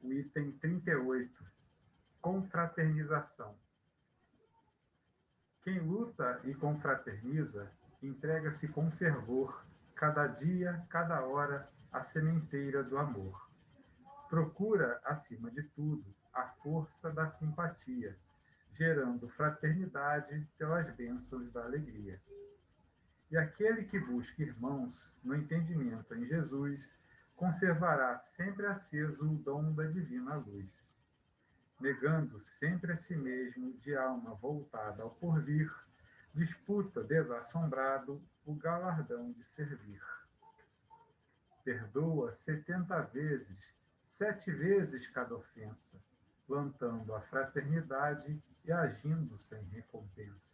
o item 38, confraternização. Quem luta e confraterniza, entrega-se com fervor, cada dia, cada hora, à sementeira do amor. Procura, acima de tudo, a força da simpatia, gerando fraternidade pelas bênçãos da alegria. E aquele que busca irmãos no entendimento em Jesus, conservará sempre aceso o dom da divina luz, negando sempre a si mesmo de alma voltada ao porvir, disputa desassombrado o galardão de servir. Perdoa 70 vezes, 7 vezes cada ofensa, plantando a fraternidade e agindo sem recompensa.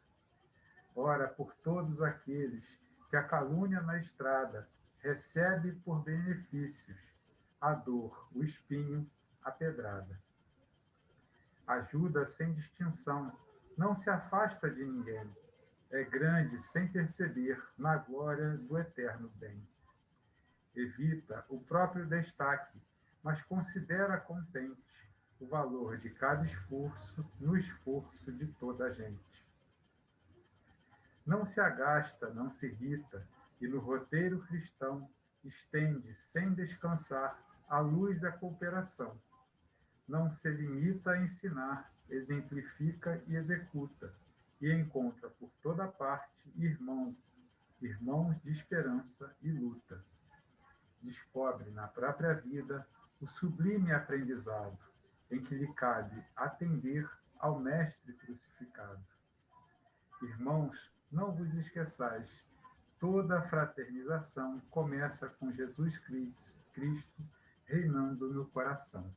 Ora por todos aqueles que a calúnia na estrada recebe por benefícios, a dor, o espinho, a pedrada. Ajuda sem distinção, não se afasta de ninguém, é grande sem perceber na glória do eterno bem. Evita o próprio destaque, mas considera contente o valor de cada esforço no esforço de toda a gente. Não se agasta, não se irrita, e no roteiro cristão estende sem descansar a luz e a cooperação. Não se limita a ensinar, exemplifica e executa, e encontra por toda parte irmãos de esperança e luta. Descobre na própria vida o sublime aprendizado em que lhe cabe atender ao Mestre crucificado. Irmãos, não vos esqueçais, toda a fraternização começa com Jesus Cristo reinando no coração.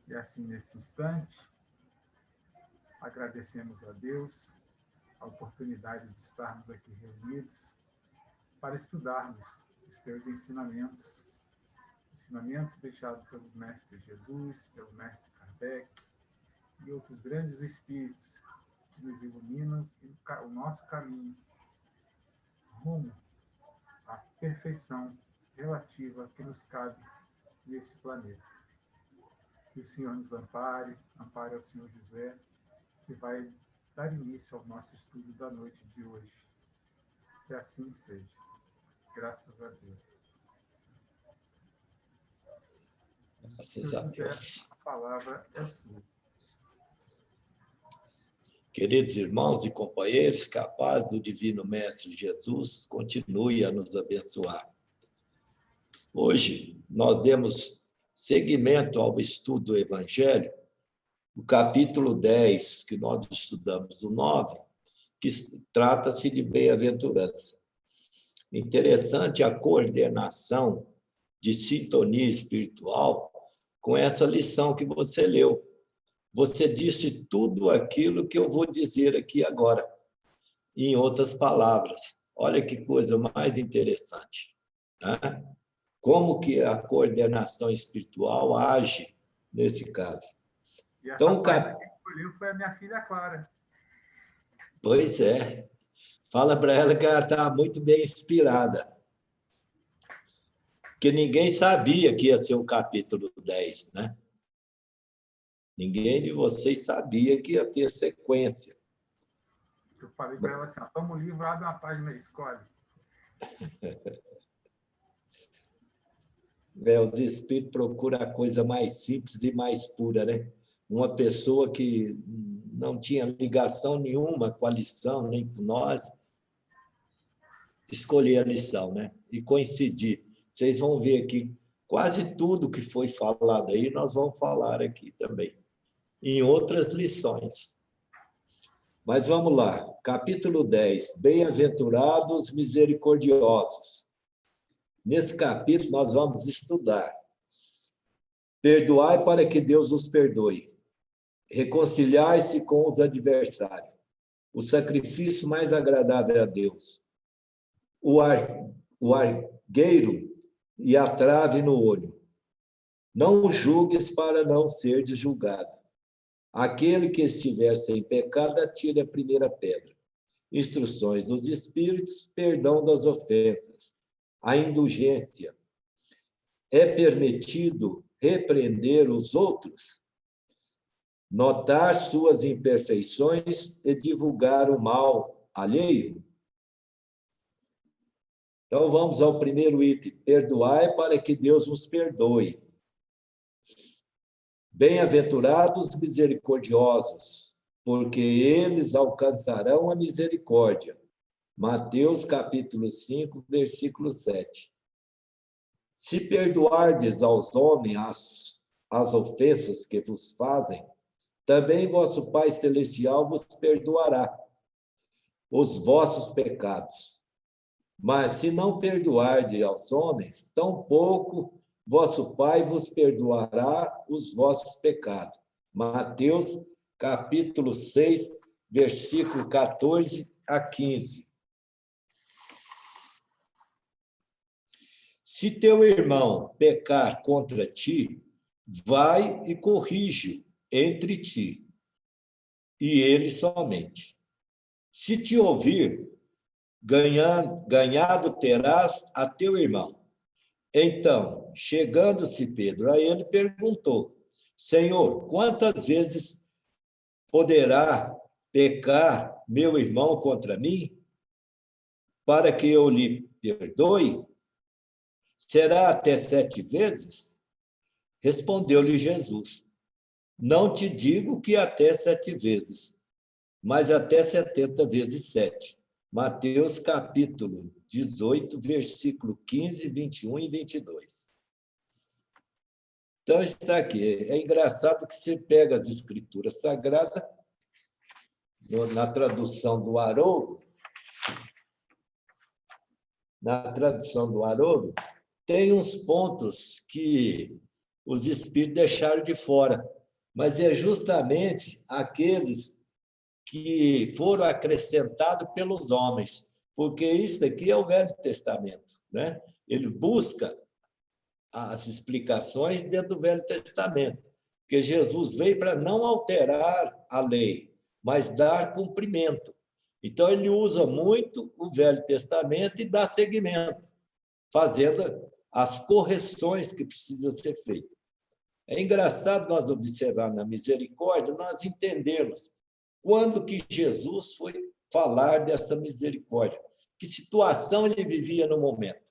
E assim, nesse instante, agradecemos a Deus a oportunidade de estarmos aqui reunidos para estudarmos os teus ensinamentos deixados pelo Mestre Jesus, pelo Mestre Kardec e outros grandes espíritos que nos iluminam o nosso caminho rumo à perfeição relativa que nos cabe neste planeta. Que o Senhor nos ampare ao Senhor José, que vai dar início ao nosso estudo da noite de hoje. Que assim seja. Graças a Deus. Graças a Deus. A palavra é sua. Queridos irmãos e companheiros, que a paz do Divino Mestre Jesus continue a nos abençoar. Hoje, nós demos seguimento ao estudo do Evangelho, o capítulo 10, que nós estudamos, o 9, que trata-se de bem-aventurança. Interessante a coordenação de sintonia espiritual com essa lição que você leu. Você disse tudo aquilo que eu vou dizer aqui agora, em outras palavras. Olha que coisa mais interessante, né? Como que a coordenação espiritual age nesse caso. E essa página que escolheu foi a minha filha Clara. Pois é. Fala para ela que ela está muito bem inspirada. Porque ninguém sabia que ia ser o capítulo 10, né? Ninguém de vocês sabia que ia ter sequência. Eu falei para ela assim, toma o livro, abre uma página e escolhe. Os espíritos procuram a coisa mais simples e mais pura, né? Uma pessoa que não tinha ligação nenhuma com a lição, nem com nós, escolher a lição, né? E coincidir. Vocês vão ver aqui quase tudo que foi falado aí, nós vamos falar aqui também, em outras lições. Mas vamos lá, capítulo 10, Bem-aventurados misericordiosos. Nesse capítulo nós vamos estudar. Perdoai para que Deus os perdoe. Reconciliai-se com os adversários. O sacrifício mais agradável a Deus. O argueiro e a trave no olho. Não julgues para não seres julgado. Aquele que estiver sem pecado, atire a primeira pedra. Instruções dos Espíritos, perdão das ofensas. A indulgência. é permitido repreender os outros, notar suas imperfeições e divulgar o mal alheio? Então, vamos ao primeiro item. Perdoai para que Deus vos perdoe. Bem-aventurados misericordiosos, porque eles alcançarão a misericórdia. Mateus, capítulo 5, versículo 7. Se perdoardes aos homens as ofensas que vos fazem, também vosso Pai Celestial vos perdoará os vossos pecados. Mas se não perdoardes aos homens, tampouco vosso Pai vos perdoará os vossos pecados. Mateus, capítulo 6, versículo 14 a 15. Se teu irmão pecar contra ti, vai e corrige entre ti e ele somente. Se te ouvir, ganhado terás a teu irmão. Então, chegando-se Pedro a ele, perguntou: Senhor, quantas vezes poderá pecar meu irmão contra mim, para que eu lhe perdoe? Será até 7 vezes? Respondeu-lhe Jesus: Não te digo que até 7 vezes, mas até 70 vezes 7. Mateus, capítulo 18, versículo 15, 21 e 22. Então, está aqui. É engraçado que você pega as escrituras sagradas, na tradução do Haroldo, tem uns pontos que os espíritos deixaram de fora, mas é justamente aqueles que foram acrescentados pelos homens, porque isso aqui é o Velho Testamento, né? Ele busca as explicações dentro do Velho Testamento, porque Jesus veio para não alterar a lei, mas dar cumprimento. Então, ele usa muito o Velho Testamento e dá seguimento, fazendo as correções que precisam ser feitas. É engraçado nós observar na misericórdia, nós entendermos quando que Jesus foi falar dessa misericórdia, que situação ele vivia no momento.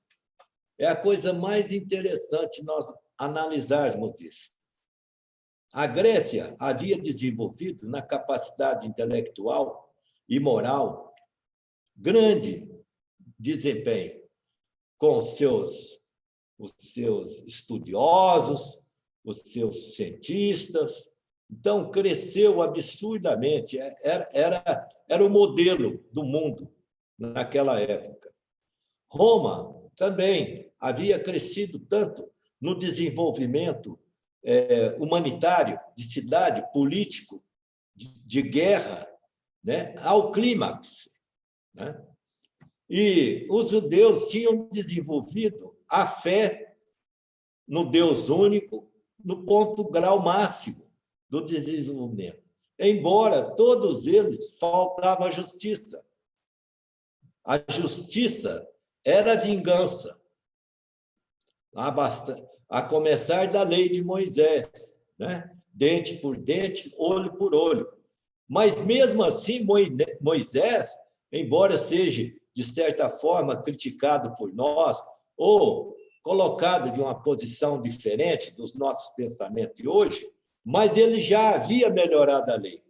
É a coisa mais interessante nós analisarmos isso. A Grécia havia desenvolvido, na capacidade intelectual e moral, grande desempenho com os seus estudiosos, os seus cientistas. Então, cresceu absurdamente, era o modelo do mundo naquela época. Roma também havia crescido tanto no desenvolvimento humanitário, de cidade, político, de guerra, né, ao clímax, né? E os judeus tinham desenvolvido a fé no Deus único no ponto grau máximo do desenvolvimento. Embora todos eles faltava a justiça. A justiça era a vingança, a começar da lei de Moisés, né? Dente por dente, olho por olho. Mas, mesmo assim, Moisés, embora seja, de certa forma, criticado por nós, ou colocado de uma posição diferente dos nossos pensamentos de hoje, mas ele já havia melhorado a lei.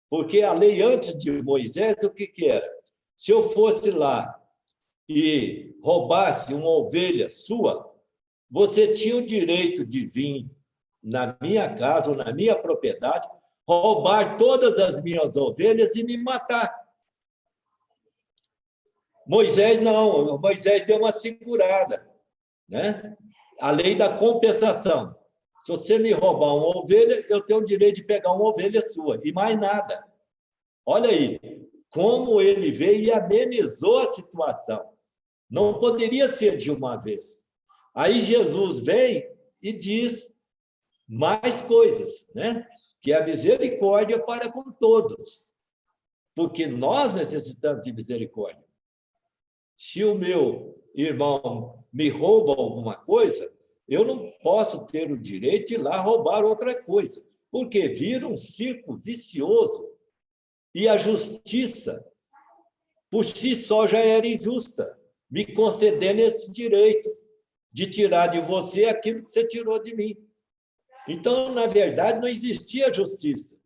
Porque a lei antes de Moisés, o que era? Se eu fosse lá e roubasse uma ovelha sua, você tinha o direito de vir na minha casa ou na minha propriedade, roubar todas as minhas ovelhas e me matar. Moisés não, Moisés deu uma segurada, né? A lei da compensação. Se você me roubar uma ovelha, eu tenho o direito de pegar uma ovelha sua, e mais nada. Olha aí, como ele veio e amenizou a situação. Não poderia ser de uma vez. Aí Jesus vem e diz mais coisas, né? Que é a misericórdia para com todos. Porque nós necessitamos de misericórdia. Se o meu irmão me rouba alguma coisa, eu não posso ter o direito de ir lá roubar outra coisa, porque vira um círculo vicioso e a justiça, por si só, já era injusta, me concedendo esse direito de tirar de você aquilo que você tirou de mim. Então, na verdade, não existia justiça.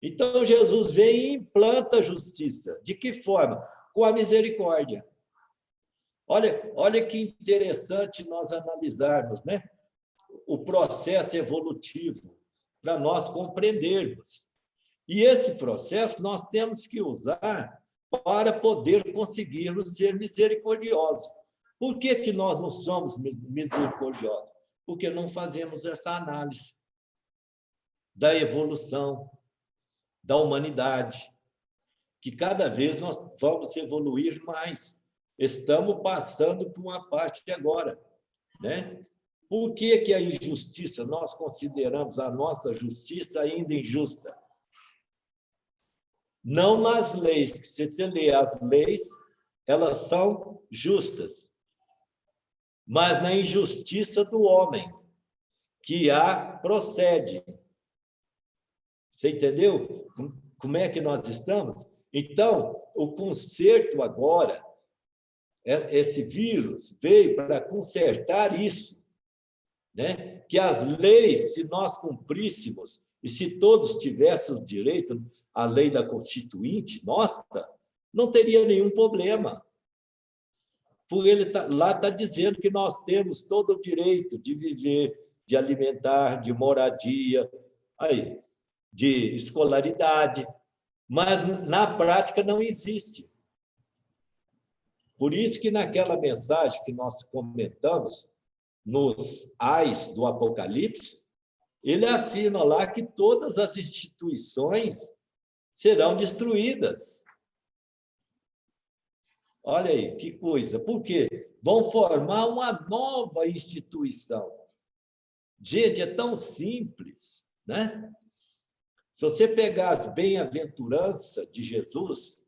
Então, Jesus vem e implanta a justiça. De que forma? Com a misericórdia. Olha que interessante nós analisarmos, né? O processo evolutivo, para nós compreendermos. E esse processo nós temos que usar para poder conseguirmos ser misericordiosos. Por que nós não somos misericordiosos? Porque não fazemos essa análise da evolução, da humanidade, que cada vez nós vamos evoluir mais. Estamos passando por uma parte agora, né? Por que a injustiça, nós consideramos a nossa justiça ainda injusta? Não nas leis, que se você lê as leis, elas são justas, mas na injustiça do homem, que procede. Você entendeu como é que nós estamos? Então, o conserto agora, esse vírus veio para consertar isso, né? Que as leis, se nós cumpríssemos, e se todos tivéssemos direito à lei da Constituinte, nossa, não teria nenhum problema. Porque lá está dizendo que nós temos todo o direito de viver, de alimentar, de moradia, aí, de escolaridade, mas na prática não existe. Por isso que naquela mensagem que nós comentamos, nos ais do Apocalipse, ele afirma lá que todas as instituições serão destruídas. Olha aí, que coisa. Por quê? Vão formar uma nova instituição. Gente, é tão simples, né? Se você pegar as bem-aventuranças de Jesus,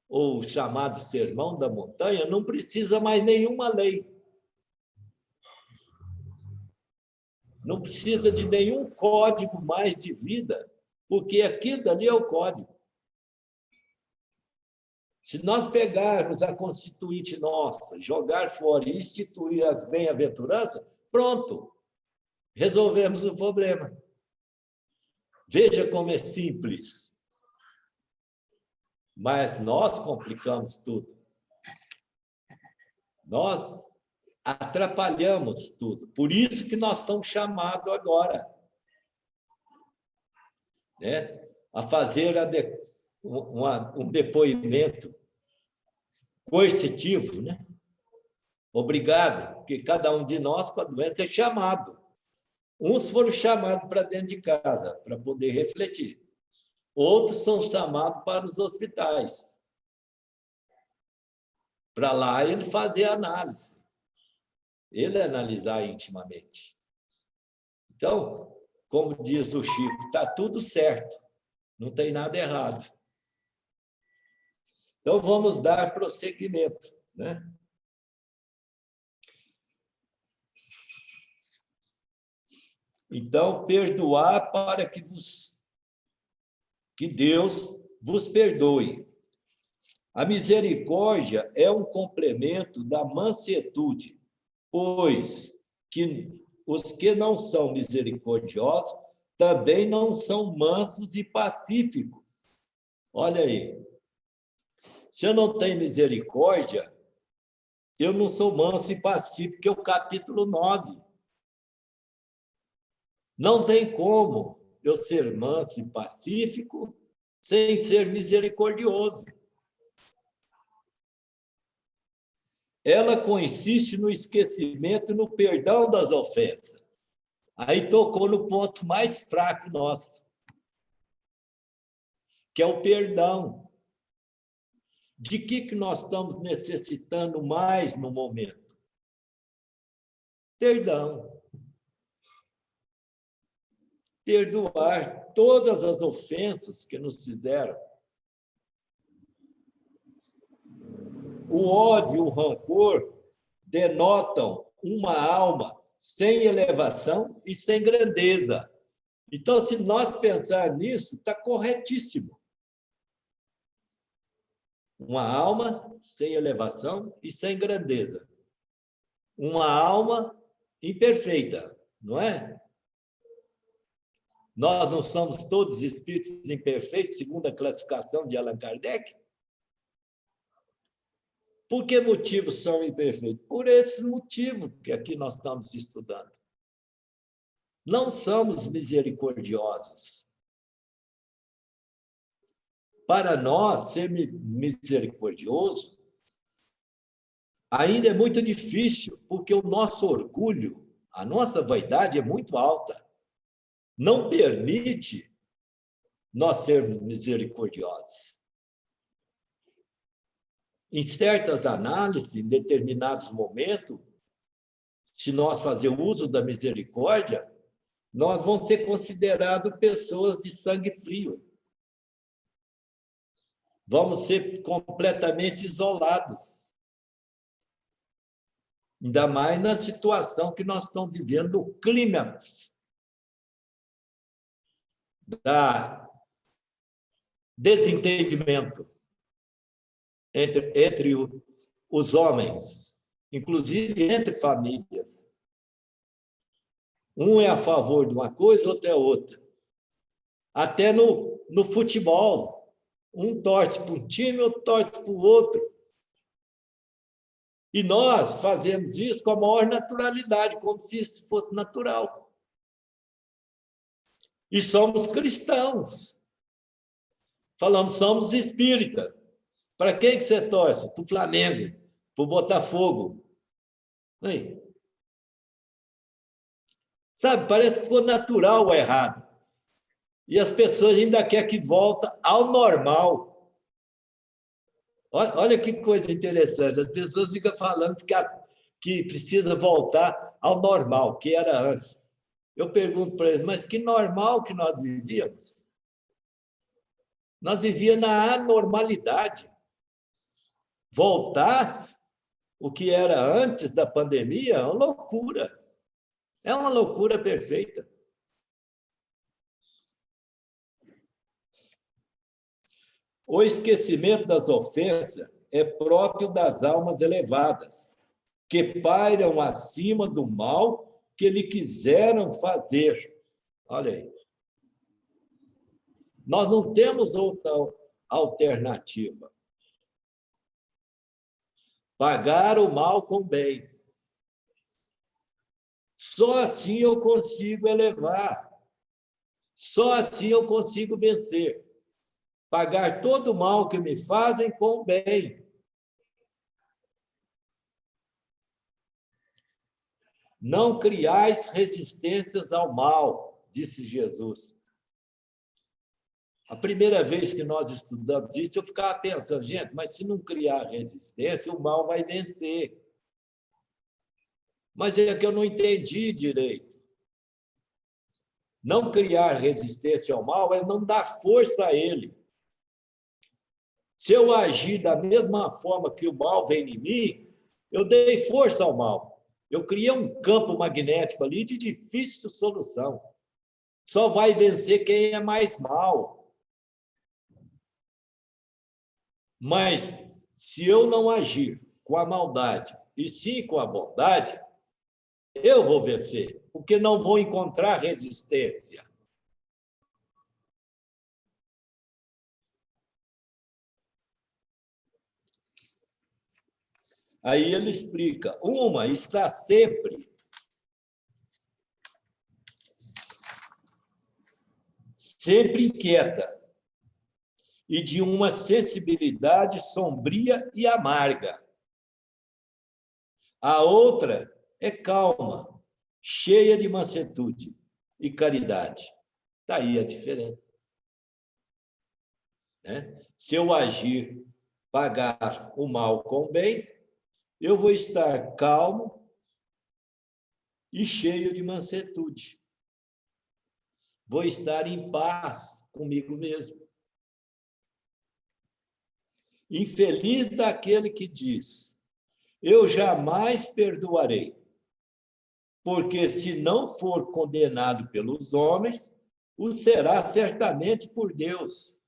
ou o chamado Sermão da Montanha, não precisa mais nenhuma lei. Não precisa de nenhum código mais de vida, porque aquilo dali é o código. Se nós pegarmos a Constituinte nossa, jogar fora e instituir as bem-aventuranças, pronto, resolvemos o problema. Veja como é simples. Mas nós complicamos tudo. Nós atrapalhamos tudo. Por isso que nós somos chamados agora, né, a fazer um depoimento coercitivo, né? Obrigado, porque cada um de nós, com a doença, é chamado. Uns foram chamados para dentro de casa, para poder refletir. Outros são chamados para os hospitais, para lá ele fazer análise, ele analisar intimamente. Então, como diz o Chico, está tudo certo, não tem nada errado. Então, vamos dar prosseguimento, né? Então, perdoar para que Deus vos perdoe. A misericórdia é um complemento da mansuetude, pois que os que não são misericordiosos também não são mansos e pacíficos. Olha aí. Se eu não tenho misericórdia, eu não sou manso e pacífico, que é o capítulo 9. Não tem como eu ser manso e pacífico sem ser misericordioso. Ela consiste no esquecimento e no perdão das ofensas. Aí tocou no ponto mais fraco nosso, que é o perdão. De que nós estamos necessitando mais no momento? Perdão. Perdoar todas as ofensas que nos fizeram. O ódio e o rancor denotam uma alma sem elevação e sem grandeza. Então, se nós pensar nisso, está corretíssimo. Uma alma sem elevação e sem grandeza. Uma alma imperfeita, não é? Nós não somos todos espíritos imperfeitos, segundo a classificação de Allan Kardec? Por que motivos são imperfeitos? Por esse motivo que aqui nós estamos estudando. Não somos misericordiosos. Para nós, ser misericordioso ainda é muito difícil, porque o nosso orgulho, a nossa vaidade é muito alta. Não permite nós sermos misericordiosos. Em certas análises, em determinados momentos, se nós fazermos uso da misericórdia, nós vamos ser considerados pessoas de sangue frio. Vamos ser completamente isolados. Ainda mais na situação que nós estamos vivendo, o clímax da desentendimento entre os homens, inclusive entre famílias. Um é a favor de uma coisa, outro é outra. Até no futebol, um torce para um time, outro torce para o outro. E nós fazemos isso com a maior naturalidade, como se isso fosse natural. E somos cristãos. Falamos, somos espíritas. Para quem que você torce? Para o Flamengo, para o Botafogo. Aí. Sabe, parece que ficou natural o errado. E as pessoas ainda querem que volte ao normal. Olha que coisa interessante. As pessoas ficam falando que precisa voltar ao normal, que era antes. Eu pergunto para eles, mas que normal que nós vivíamos? Nós vivíamos na anormalidade. Voltar o que era antes da pandemia é uma loucura. É uma loucura perfeita. O esquecimento das ofensas é próprio das almas elevadas, que pairam acima do mal que lhe quiseram fazer. Olha aí. Nós não temos outra alternativa. Pagar o mal com o bem. Só assim eu consigo elevar. Só assim eu consigo vencer. Pagar todo o mal que me fazem com o bem. Não criais resistências ao mal, disse Jesus. A primeira vez que nós estudamos isso, eu ficava pensando, gente, mas se não criar resistência, o mal vai vencer. Mas é que eu não entendi direito. Não criar resistência ao mal é não dar força a ele. Se eu agir da mesma forma que o mal vem em mim, eu dei força ao mal. Eu criei um campo magnético ali de difícil solução. Só vai vencer quem é mais mal. Mas, se eu não agir com a maldade, e sim com a bondade, eu vou vencer, porque não vou encontrar resistência. Aí ele explica, uma está sempre inquieta e de uma sensibilidade sombria e amarga. A outra é calma, cheia de mansuetude e caridade. Está aí a diferença. Né? Se eu agir, pagar o mal com o bem, eu vou estar calmo e cheio de mansuetude. Vou estar em paz comigo mesmo. Infeliz daquele que diz, eu jamais perdoarei. porque se não for condenado pelos homens, o será certamente por Deus.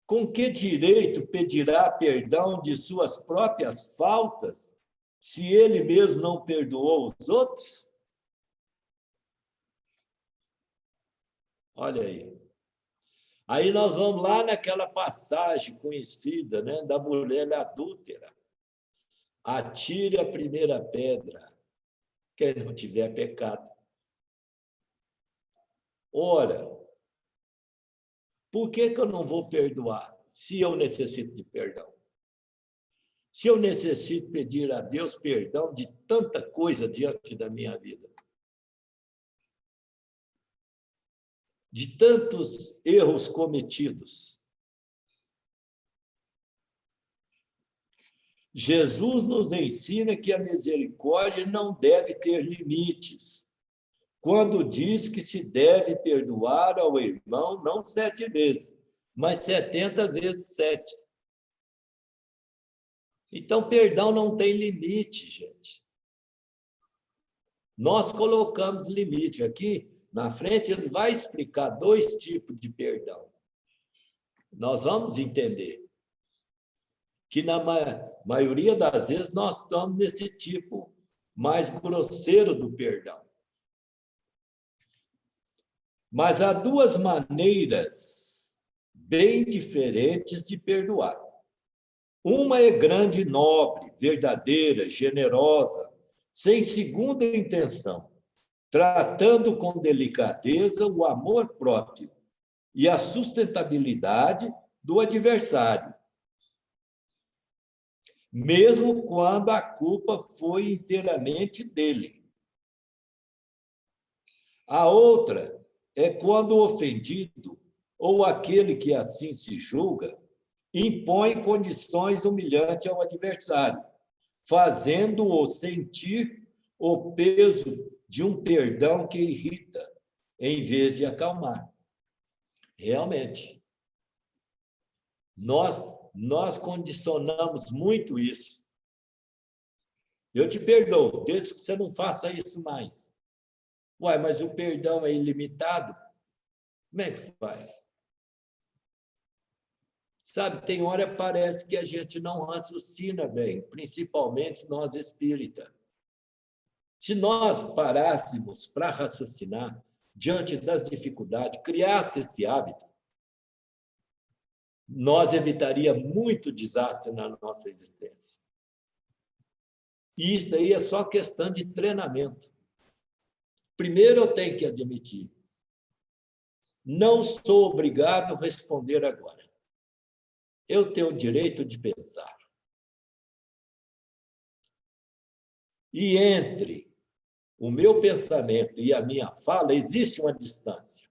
Com que direito pedirá perdão de suas próprias faltas, se ele mesmo não perdoou os outros? Olha aí. Aí nós vamos lá naquela passagem conhecida, né, da mulher adúltera. Atire a primeira pedra, quem não tiver pecado. Ora, por que eu não vou perdoar se eu necessito de perdão? Se eu necessito pedir a Deus perdão de tanta coisa diante da minha vida, de tantos erros cometidos. Jesus nos ensina que a misericórdia não deve ter limites, quando diz que se deve perdoar ao irmão não 7 vezes, mas 70 vezes 7. Então, perdão não tem limite, gente. Nós colocamos limite aqui. Na frente, ele vai explicar 2 tipos de perdão. Nós vamos entender que, na maioria das vezes, nós estamos nesse tipo mais grosseiro do perdão. Mas há 2 maneiras bem diferentes de perdoar. Uma é grande e nobre, verdadeira, generosa, sem segunda intenção, tratando com delicadeza o amor próprio e a sustentabilidade do adversário, mesmo quando a culpa foi inteiramente dele. A outra é quando o ofendido, ou aquele que assim se julga, impõe condições humilhantes ao adversário, fazendo-o sentir o peso de um perdão que irrita, em vez de acalmar. Realmente, nós condicionamos muito isso. Eu te perdoo, desde que você não faça isso mais. Ué, mas o perdão é ilimitado? Como é que faz? Sabe, tem hora parece que a gente não raciocina bem, principalmente nós espíritas. Se nós parássemos para raciocinar diante das dificuldades, criasse esse hábito, nós evitaríamos muito desastre na nossa existência. E isso daí é só questão de treinamento. Primeiro eu tenho que admitir, não sou obrigado a responder agora. Eu tenho o direito de pensar. E entre o meu pensamento e a minha fala existe uma distância.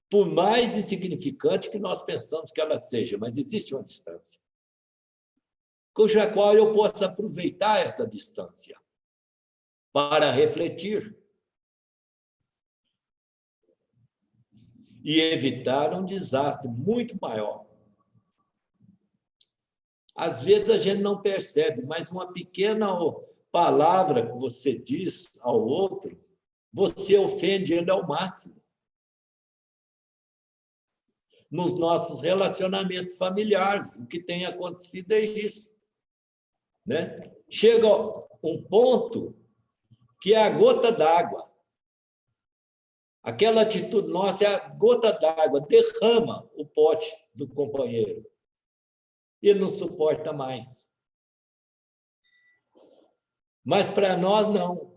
Por mais insignificante que nós pensamos que ela seja, mas existe uma distância, cuja qual eu posso aproveitar essa distância para refletir e evitar um desastre muito maior. Às vezes a gente não percebe, mas uma pequena palavra que você diz ao outro, você ofende ele ao máximo. Nos nossos relacionamentos familiares, o que tem acontecido é isso, né? Chega um ponto que é a gota d'água. Aquela atitude nossa é a gota d'água, derrama o pote do companheiro. Ele não suporta mais. Mas para nós, não.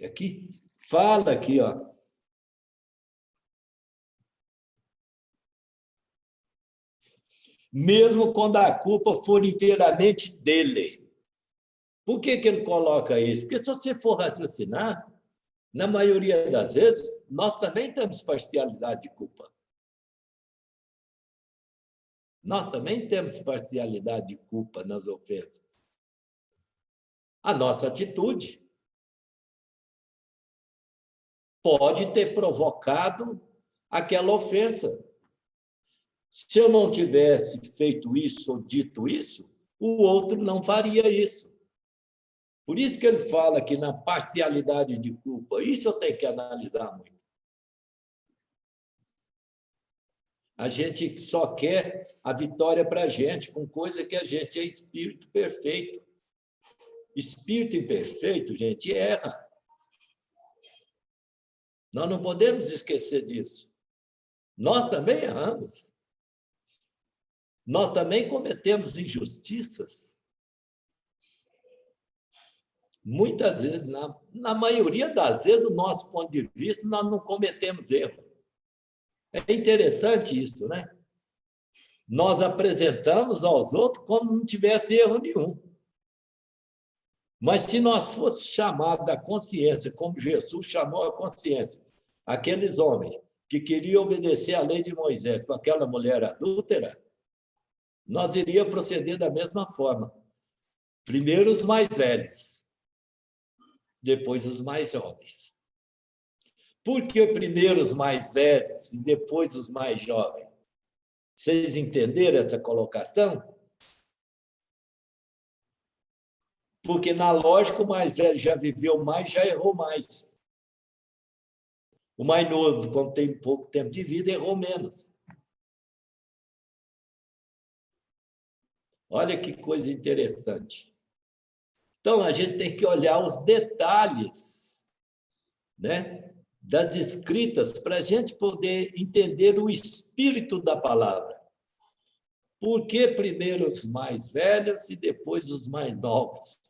Aqui, fala aqui, ó. Mesmo quando a culpa for inteiramente dele. Por que ele coloca isso? Porque se você for raciocinar, na maioria das vezes, nós também temos parcialidade de culpa. Nós também temos parcialidade de culpa nas ofensas. A nossa atitude pode ter provocado aquela ofensa. Se eu não tivesse feito isso ou dito isso, o outro não faria isso. Por isso que ele fala que na parcialidade de culpa, isso eu tenho que analisar muito. A gente só quer a vitória para a gente, com coisa que a gente é espírito perfeito. Espírito imperfeito, gente, erra. Nós não podemos esquecer disso. Nós também erramos. Nós também cometemos injustiças. Muitas vezes, na maioria das vezes, do nosso ponto de vista, nós não cometemos erro. É interessante isso, né? Nós apresentamos aos outros como não tivesse erro nenhum. Mas se nós fosse chamados da consciência, como Jesus chamou a consciência, aqueles homens que queriam obedecer à lei de Moisés com aquela mulher adúltera, nós iríamos proceder da mesma forma. Primeiro os mais velhos, depois os mais jovens. Por que primeiro os mais velhos e depois os mais jovens? Vocês entenderam essa colocação? Porque, na lógica, o mais velho já viveu mais, já errou mais. O mais novo, como tem pouco tempo de vida, errou menos. Olha que coisa interessante. Então, a gente tem que olhar os detalhes, né, das escritas para a gente poder entender o espírito da palavra. Por que primeiro os mais velhos e depois os mais novos?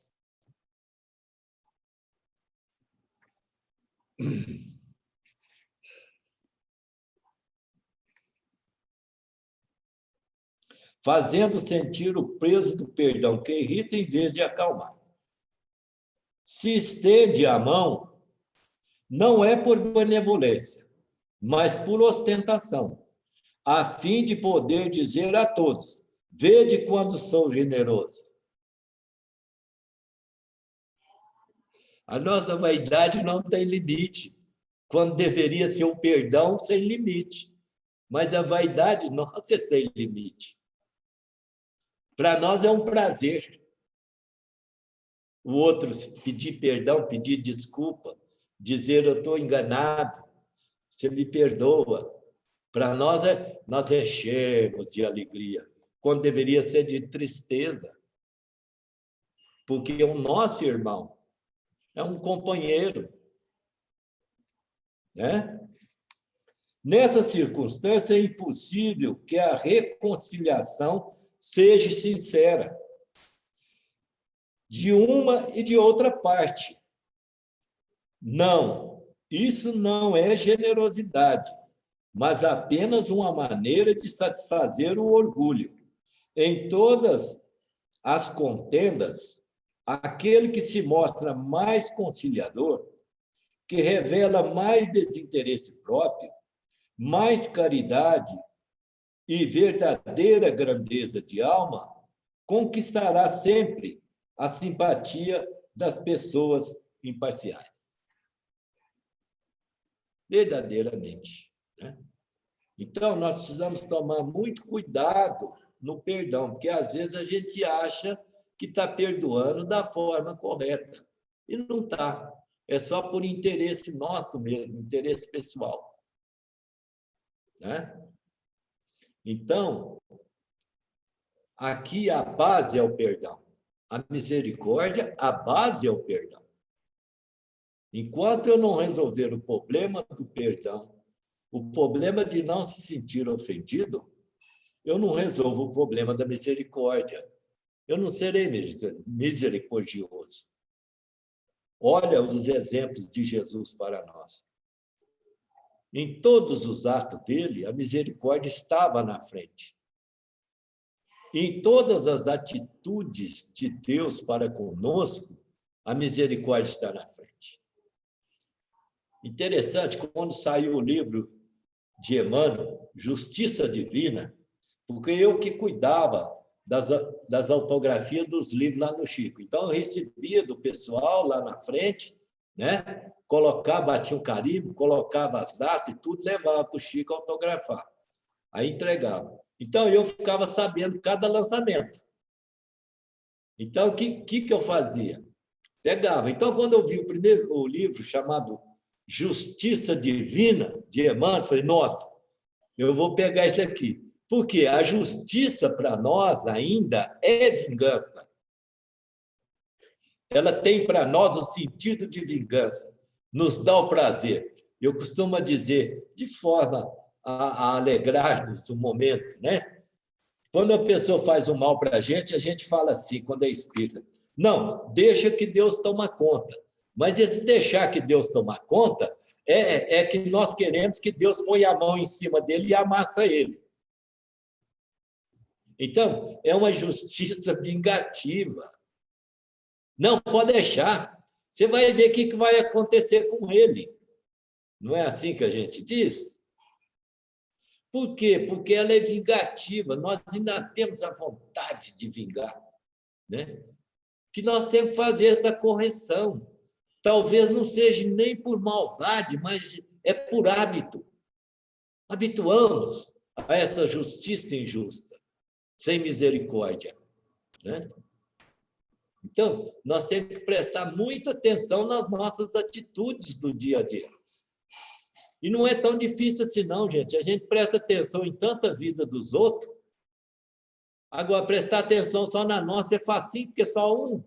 Fazendo sentir o peso do perdão que irrita em vez de acalmar. Se estende a mão, não é por benevolência, mas por ostentação, a fim de poder dizer a todos: vede quando sou generoso. A nossa vaidade não tem limite, quando deveria ser um perdão sem limite. Mas a vaidade nossa é sem limite. Para nós é um prazer. O outro pedir perdão, pedir desculpa, dizer eu estou enganado, você me perdoa. Para nós enchemos de alegria, quando deveria ser de tristeza. Porque é o nosso irmão, é um companheiro. Né? Nessa circunstância, é impossível que a reconciliação seja sincera, de uma e de outra parte. Não, isso não é generosidade, mas apenas uma maneira de satisfazer o orgulho. Em todas as contendas, aquele que se mostra mais conciliador, que revela mais desinteresse próprio, mais caridade e verdadeira grandeza de alma, conquistará sempre a simpatia das pessoas imparciais. Verdadeiramente. Né? Então, nós precisamos tomar muito cuidado no perdão, porque às vezes a gente acha que está perdoando da forma correta. E não está. É só por interesse nosso mesmo, interesse pessoal. Né? Então, aqui a base é o perdão. A misericórdia, a base é o perdão. Enquanto eu não resolver o problema do perdão, o problema de não se sentir ofendido, eu não resolvo o problema da misericórdia. Eu não serei misericordioso. Olha os exemplos de Jesus para nós. Em todos os atos dele, a misericórdia estava na frente. Em todas as atitudes de Deus para conosco, a misericórdia está na frente. Interessante, quando saiu o livro de Emmanuel, Justiça Divina, porque eu que cuidava das autografias dos livros lá no Chico. Então, eu recebia do pessoal lá na frente, né? Colocava, batia um carimbo, colocava as datas e tudo, levava para o Chico autografar. Aí entregava. Então, eu ficava sabendo cada lançamento. Então, o que eu fazia? Pegava. Então, quando eu vi o livro chamado Justiça Divina, de Emmanuel, falei, nossa, eu vou pegar isso aqui. Porque a justiça, para nós, ainda é vingança. Ela tem para nós o sentido de vingança, nos dá o prazer. Eu costumo dizer, de forma a alegrar-nos o momento, né? Quando a pessoa faz o mal para a gente fala assim, quando é espírita, não, deixa que Deus toma conta. Mas esse deixar que Deus toma conta é que nós queremos que Deus ponha a mão em cima dele e amassa ele. Então, é uma justiça vingativa. Não, pode deixar. Você vai ver o que vai acontecer com ele. Não é assim que a gente diz? Por quê? Porque ela é vingativa. Nós ainda temos a vontade de vingar, né? Que nós temos que fazer essa correção. Talvez não seja nem por maldade, mas é por hábito. Habituamos a essa justiça injusta, sem misericórdia, né? Então, nós temos que prestar muita atenção nas nossas atitudes do dia a dia. E não é tão difícil assim, não, gente. A gente presta atenção em tanta vida dos outros. Agora, prestar atenção só na nossa é facinho, porque é só um.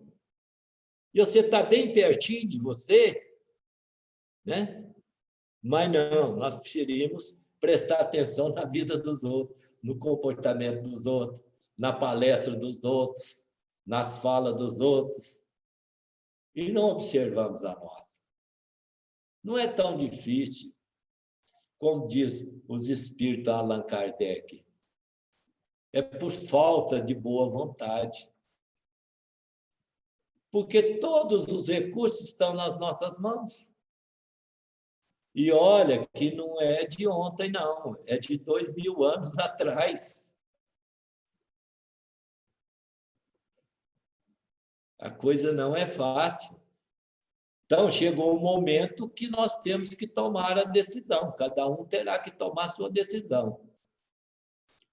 E você está bem pertinho de você, né? Mas não, nós preferimos prestar atenção na vida dos outros, no comportamento dos outros, na palestra dos outros, nas falas dos outros. E não observamos a nossa. Não é tão difícil. Como diz os espíritos Allan Kardec, é por falta de boa vontade. Porque todos os recursos estão nas nossas mãos. E olha que não é de ontem, não, é de 2000 anos atrás. A coisa não é fácil. Então, chegou o momento que nós temos que tomar a decisão. Cada um terá que tomar a sua decisão.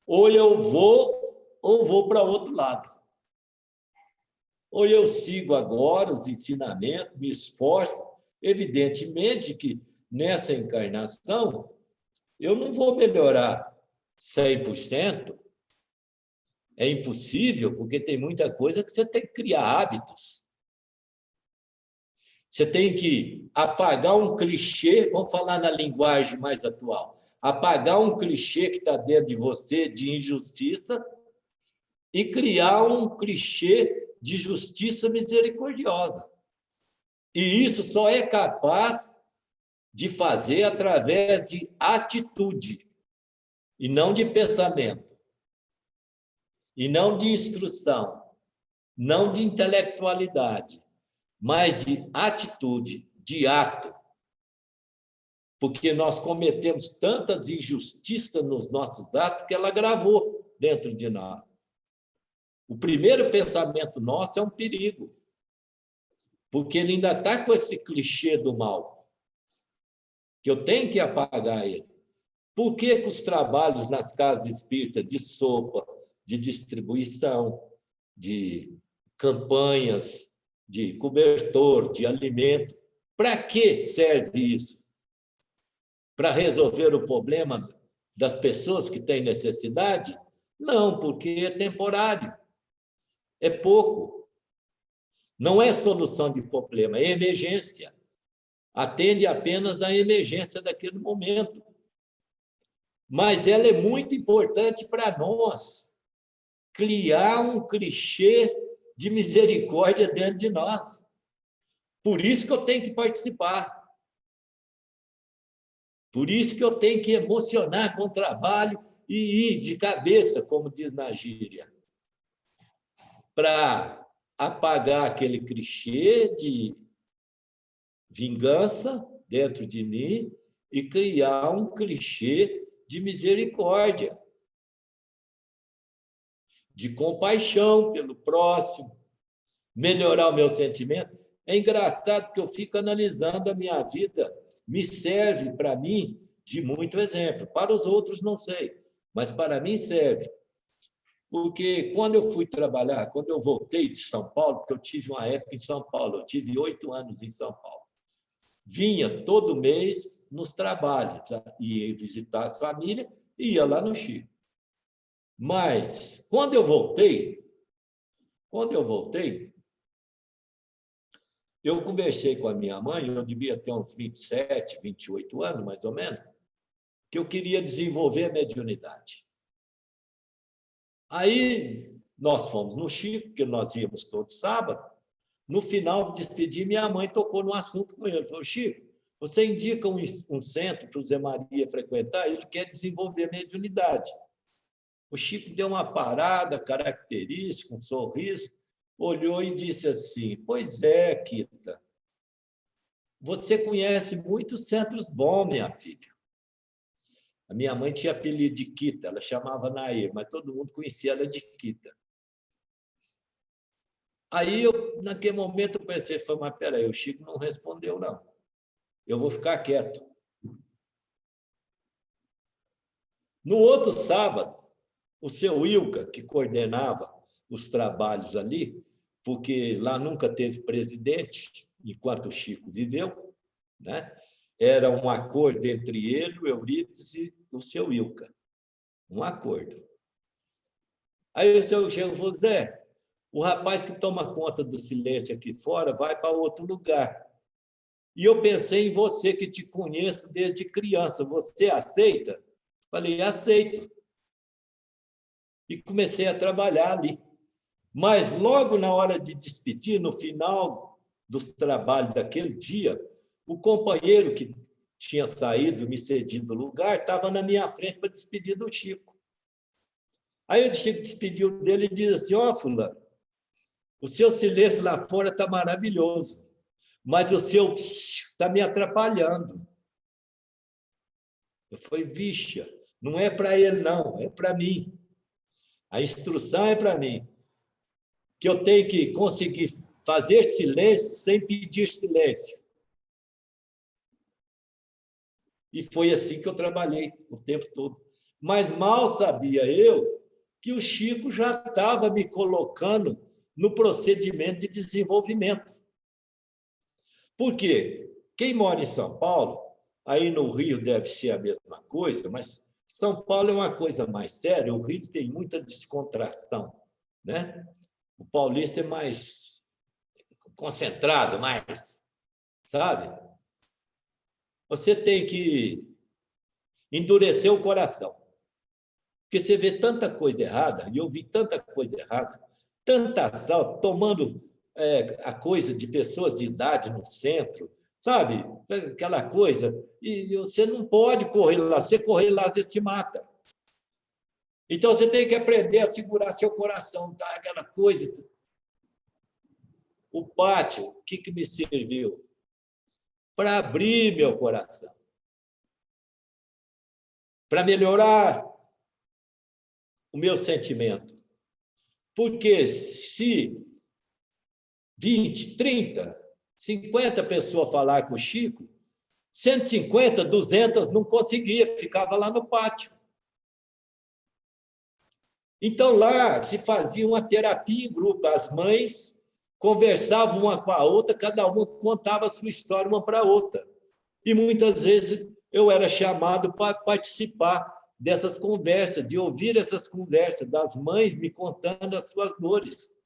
Ou eu vou, ou vou para outro lado. Ou eu sigo agora os ensinamentos, me esforço. Evidentemente que nessa encarnação eu não vou melhorar 100%. É impossível, porque tem muita coisa que você tem que criar hábitos. Você tem que apagar um clichê, vamos falar na linguagem mais atual, apagar um clichê que está dentro de você de injustiça e criar um clichê de justiça misericordiosa. E isso só é capaz de fazer através de atitude, e não de pensamento, e não de instrução, não de intelectualidade, mas de atitude, de ato. Porque nós cometemos tantas injustiças nos nossos atos que ela gravou dentro de nós. O primeiro pensamento nosso é um perigo, porque ele ainda está com esse clichê do mal, que eu tenho que apagar ele. Por que os trabalhos nas casas espíritas de sopa, de distribuição, de campanhas, de cobertor, de alimento, para que serve isso? Para resolver o problema das pessoas que têm necessidade? Não, porque é temporário, é pouco. Não é solução de problema, é emergência. Atende apenas à emergência daquele momento. Mas ela é muito importante para nós criar um clichê de misericórdia dentro de nós. Por isso que eu tenho que participar. Por isso que eu tenho que emocionar com o trabalho e ir de cabeça, como diz na gíria, para apagar aquele clichê de vingança dentro de mim e criar um clichê de misericórdia, de compaixão pelo próximo, melhorar o meu sentimento. É engraçado que eu fico analisando a minha vida, me serve para mim de muito exemplo. Para os outros, não sei. mas para mim serve. Porque quando eu fui trabalhar, quando eu voltei de São Paulo, porque eu tive uma época em São Paulo, eu tive 8 anos em São Paulo, vinha todo mês nos trabalhos, ia visitar a família e ia lá no Chico. Mas, quando eu voltei, eu conversei com a minha mãe, eu devia ter uns 27, 28 anos, mais ou menos, que eu queria desenvolver a mediunidade. Aí, nós fomos no Chico, porque nós íamos todo sábado. No final, me despedi, minha mãe tocou no assunto com ele. Falou, Chico, você indica um centro para o Zé Maria frequentar? Ele quer desenvolver a mediunidade. O Chico deu uma parada característica, um sorriso, olhou e disse assim, pois é, Quita, você conhece muitos centros bons, minha filha. A minha mãe tinha apelido de Quita, ela chamava Nair, mas todo mundo conhecia ela de Quita. Aí, naquele momento, eu pensei, mas peraí, o Chico não respondeu, não. Eu vou ficar quieto. No outro sábado, o seu Ilka, que coordenava os trabalhos ali, porque lá nunca teve presidente, enquanto o Chico viveu, né? Era um acordo entre ele, o Eurípides e o seu Ilka. Um acordo. Aí o seu Chico falou, Zé, o rapaz que toma conta do silêncio aqui fora vai para outro lugar. E eu pensei em você, que te conheço desde criança. Você aceita? Falei, aceito. E comecei a trabalhar ali. Mas logo na hora de despedir, no final dos trabalhos daquele dia, o companheiro que tinha saído, me cedido o lugar, estava na minha frente para despedir do Chico. Aí o Chico despediu dele e disse assim, ó, fulano, o seu silêncio lá fora está maravilhoso, mas o seu está me atrapalhando. Eu falei, vixe, não é para ele, não, é para mim. A instrução é para mim, que eu tenho que conseguir fazer silêncio sem pedir silêncio. E foi assim que eu trabalhei o tempo todo. Mas mal sabia eu que o Chico já estava me colocando no procedimento de desenvolvimento. Por quê? Quem mora em São Paulo, aí no Rio deve ser a mesma coisa, mas São Paulo é uma coisa mais séria, o Rio tem muita descontração, né? O paulista é mais concentrado, mais, sabe? Você tem que endurecer o coração. Porque você vê tanta coisa errada, e eu vi tanta coisa errada, tanta assalto, tomando a coisa de pessoas de idade no centro, sabe? Aquela coisa. E você não pode correr lá. Se correr lá, você te mata. Então, você tem que aprender a segurar seu coração, tá? Aquela coisa. O pátio, o que me serviu? Para abrir meu coração. Para melhorar o meu sentimento. Porque se 20, 30, 50 pessoas falar com o Chico, 150, 200 não conseguia, ficava lá no pátio. Então, lá se fazia uma terapia em grupo. As mães conversavam uma com a outra, cada uma contava a sua história uma para a outra. E muitas vezes eu era chamado para participar dessas conversas, de ouvir essas conversas das mães me contando as suas dores.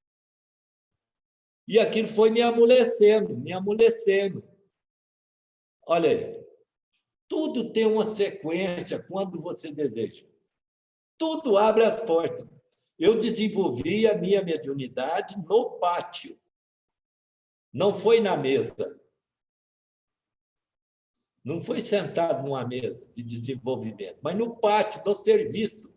E aquilo foi me amolecendo, me amolecendo. Olha aí, tudo tem uma sequência quando você deseja. Tudo abre as portas. Eu desenvolvi a minha mediunidade no pátio. Não foi na mesa. Não foi sentado numa mesa de desenvolvimento, mas no pátio, no serviço.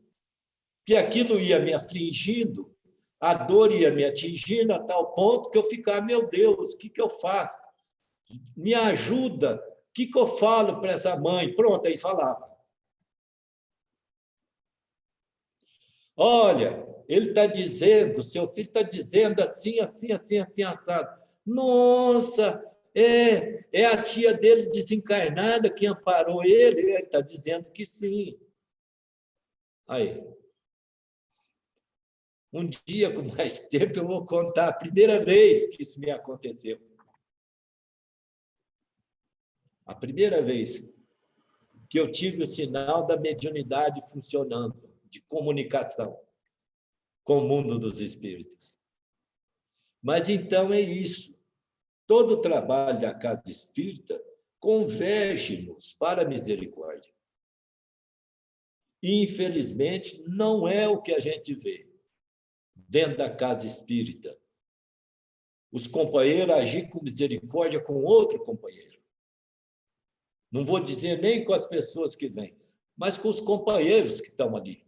Que aquilo ia me afligindo, a dor ia me atingindo a tal ponto que eu ficava, meu Deus, o que eu faço? Me ajuda, o que eu falo para essa mãe? Pronto, aí falava. Olha, ele está dizendo, seu filho está dizendo assim, assim, assim, assim, assado. Nossa, é a tia dele desencarnada que amparou ele está dizendo que sim. Aí. Um dia, com mais tempo, eu vou contar a primeira vez que isso me aconteceu. A primeira vez que eu tive o sinal da mediunidade funcionando, de comunicação com o mundo dos espíritos. Mas então é isso. Todo o trabalho da Casa Espírita converge-nos para a misericórdia. E, infelizmente, não é o que a gente vê dentro da Casa Espírita. Os companheiros agir com misericórdia com outro companheiro. Não vou dizer nem com as pessoas que vêm, mas com os companheiros que estão ali.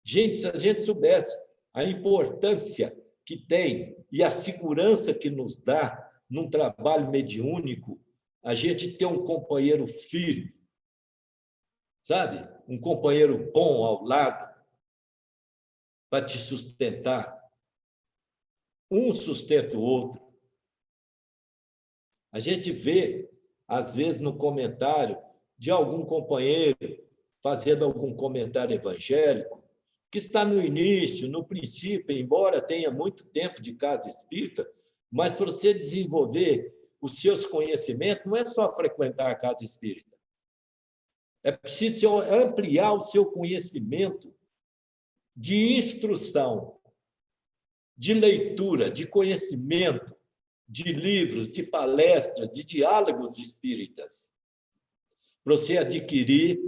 Gente, se a gente soubesse a importância que tem e a segurança que nos dá num trabalho mediúnico, a gente ter um companheiro firme, sabe? Um companheiro bom ao lado para te sustentar. Um sustenta o outro. A gente vê, às vezes, no comentário de algum companheiro fazendo algum comentário evangélico, que está no início, no princípio, embora tenha muito tempo de casa espírita, mas para você desenvolver os seus conhecimentos, não é só frequentar a casa espírita. É preciso ampliar o seu conhecimento de instrução, de leitura, de conhecimento, de livros, de palestras, de diálogos espíritas, para você adquirir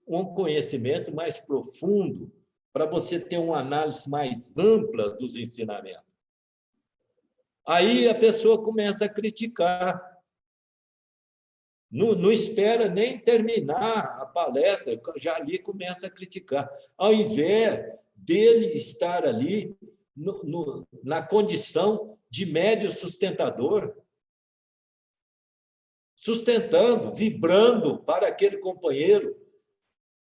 um conhecimento mais profundo, para você ter uma análise mais ampla dos ensinamentos. Aí a pessoa começa a criticar. Não espera nem terminar a palestra, já ali começa a criticar. Ao invés dele estar ali na condição de médio sustentador, sustentando, vibrando para aquele companheiro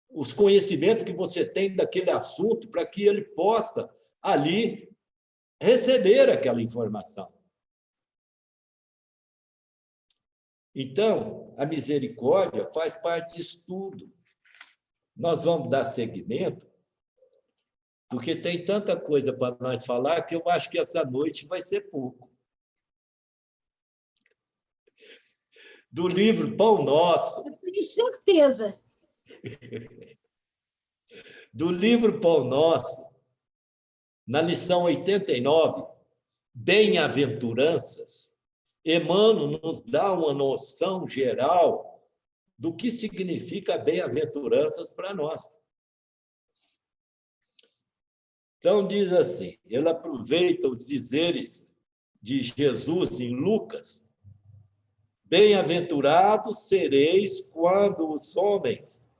os conhecimentos que você tem daquele assunto, para que ele possa ali receber aquela informação. Então, a misericórdia faz parte disso tudo. Nós vamos dar seguimento, porque tem tanta coisa para nós falar que eu acho que essa noite vai ser pouco. Do livro Pão Nosso. Eu tenho certeza. Do livro Pão Nosso, na lição 89, Bem-aventuranças, Emmanuel nos dá uma noção geral do que significa bem-aventuranças para nós. Então, diz assim, ele aproveita os dizeres de Jesus em Lucas: bem-aventurados sereis quando os homens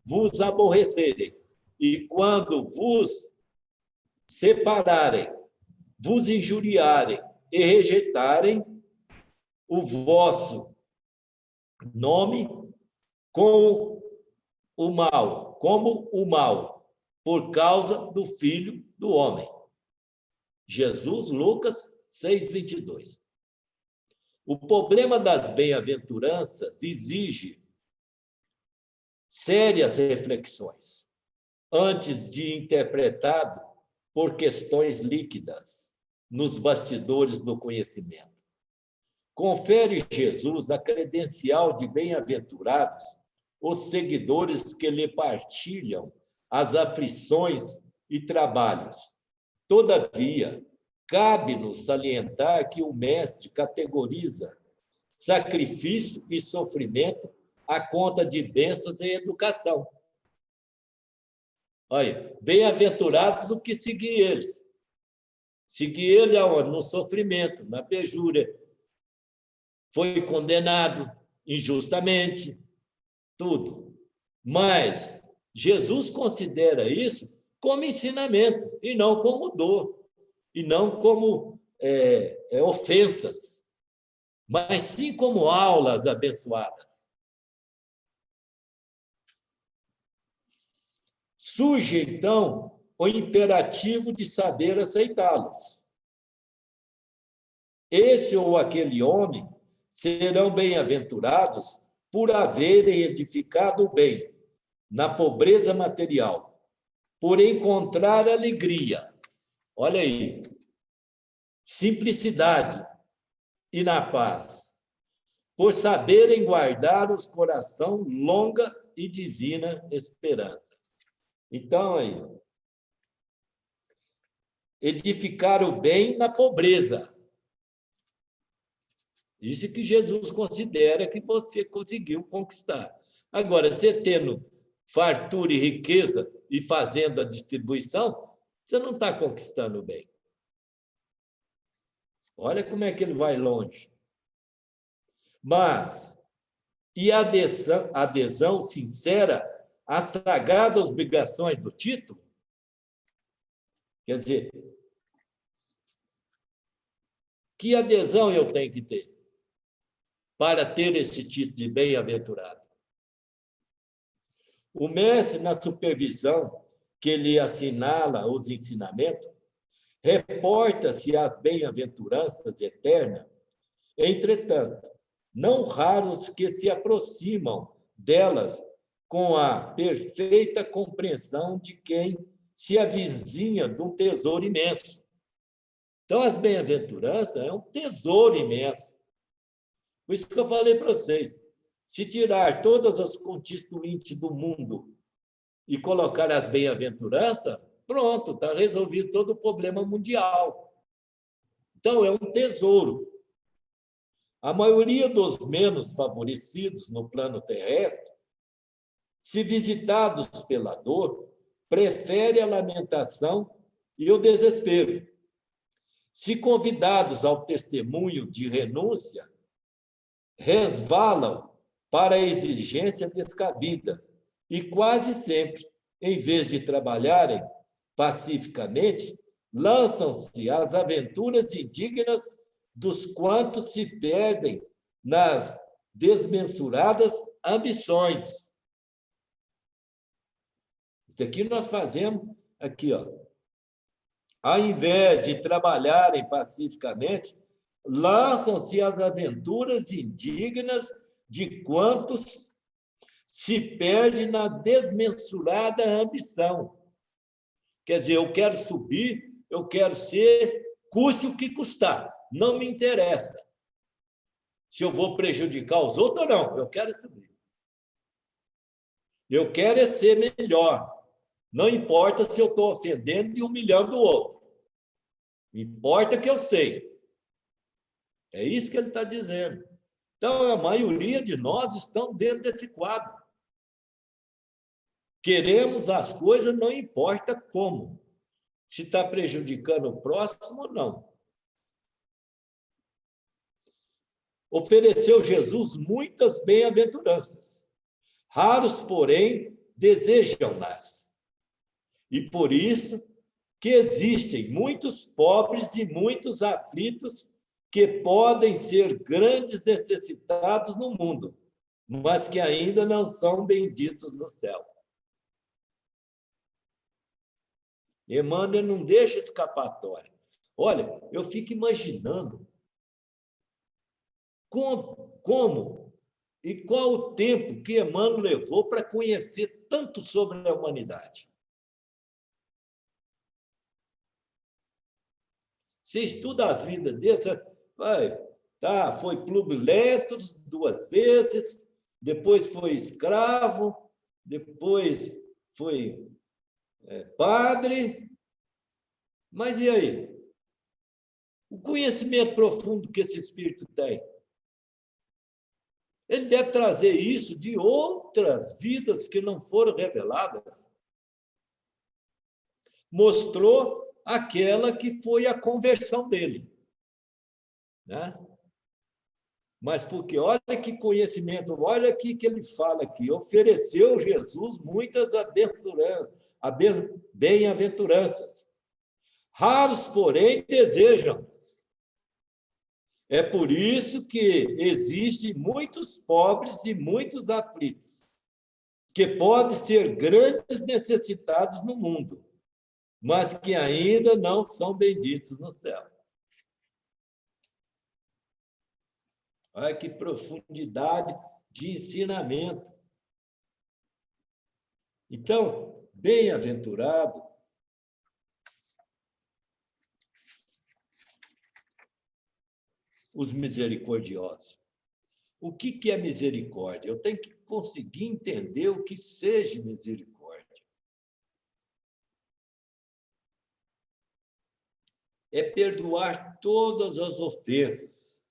vos aborrecerem e quando vos separarem, vos injuriarem e rejeitarem o vosso nome como o mal, por causa do Filho do Homem. Jesus, Lucas 6:22. O problema das bem-aventuranças exige sérias reflexões antes de interpretado por questões líquidas nos bastidores do conhecimento. Confere Jesus a credencial de bem-aventurados os seguidores que lhe partilham as aflições e trabalhos. Todavia, cabe-nos salientar que o mestre categoriza sacrifício e sofrimento à conta de bênçãos e educação. Olha, bem-aventurados o que seguir eles. Seguir ele aonde? No sofrimento, na pejúria. Foi condenado injustamente, tudo. Mas Jesus considera isso como ensinamento e não como dor, e não como ofensas, mas sim como aulas abençoadas. Surge, então, o imperativo de saber aceitá-los. Esse ou aquele homem serão bem-aventurados por haverem edificado o bem na pobreza material por encontrar alegria. Olha aí. Simplicidade e na paz, por saberem guardar os coração longa e divina esperança. Então, aí, edificar o bem na pobreza. Isso que Jesus considera que você conseguiu conquistar. Agora, você tendo fartura e riqueza e fazendo a distribuição, você não está conquistando o bem. Olha como é que ele vai longe. Mas, e a adesão sincera às sagradas obrigações do título? Quer dizer, que adesão eu tenho que ter para ter esse título de bem-aventurado? O mestre, na supervisão que ele assinala os ensinamentos, reporta-se às bem-aventuranças eternas. Entretanto, não raros que se aproximam delas com a perfeita compreensão de quem se avizinha de um tesouro imenso. Então, as bem-aventuranças é um tesouro imenso. Por isso que eu falei para vocês, se tirar todas as constituintes do mundo e colocar as bem-aventuranças, pronto, está resolvido todo o problema mundial. Então, é um tesouro. A maioria dos menos favorecidos no plano terrestre, se visitados pela dor, prefere a lamentação e o desespero. Se convidados ao testemunho de renúncia, resvalam para a exigência descabida e quase sempre, em vez de trabalharem pacificamente, lançam-se às aventuras indignas dos quantos se perdem nas desmensuradas ambições. Isso aqui nós fazemos aqui, ó. Ao invés de trabalharem pacificamente, lançam-se às aventuras indignas de quantos se perdem na desmensurada ambição. Quer dizer, eu quero subir, eu quero ser, custe o que custar. Não me interessa se eu vou prejudicar os outros ou não. Eu quero subir. Eu quero é ser melhor. Não importa se eu estou ofendendo e humilhando o outro. Importa que eu sei. É isso que ele está dizendo. Então, a maioria de nós estão dentro desse quadro. Queremos as coisas, não importa como. Se está prejudicando o próximo ou não. Ofereceu Jesus muitas bem-aventuranças. Raros, porém, desejam-nas. E por isso que existem muitos pobres e muitos aflitos que podem ser grandes necessitados no mundo, mas que ainda não são benditos no céu. Emmanuel não deixa escapatória. Olha, eu fico imaginando como e qual o tempo que Emmanuel levou para conhecer tanto sobre a humanidade. Você estuda a vida dele, foi plubiletros 2 vezes, depois foi escravo, depois foi padre. Mas e aí? O conhecimento profundo que esse espírito tem? Ele deve trazer isso de outras vidas que não foram reveladas. Mostrou aquela que foi a conversão dele. Né? Mas porque olha que conhecimento, olha aqui que ele fala aqui, ofereceu Jesus muitas bem-aventuranças. Raros, porém, desejam-nas. É por isso que existem muitos pobres e muitos aflitos, que podem ser grandes necessitados no mundo, mas que ainda não são benditos no céu. Olha que profundidade de ensinamento. Então, Bem-aventurado os misericordiosos. O que é misericórdia? Eu tenho que conseguir entender o que seja misericórdia. É perdoar todas as ofensas.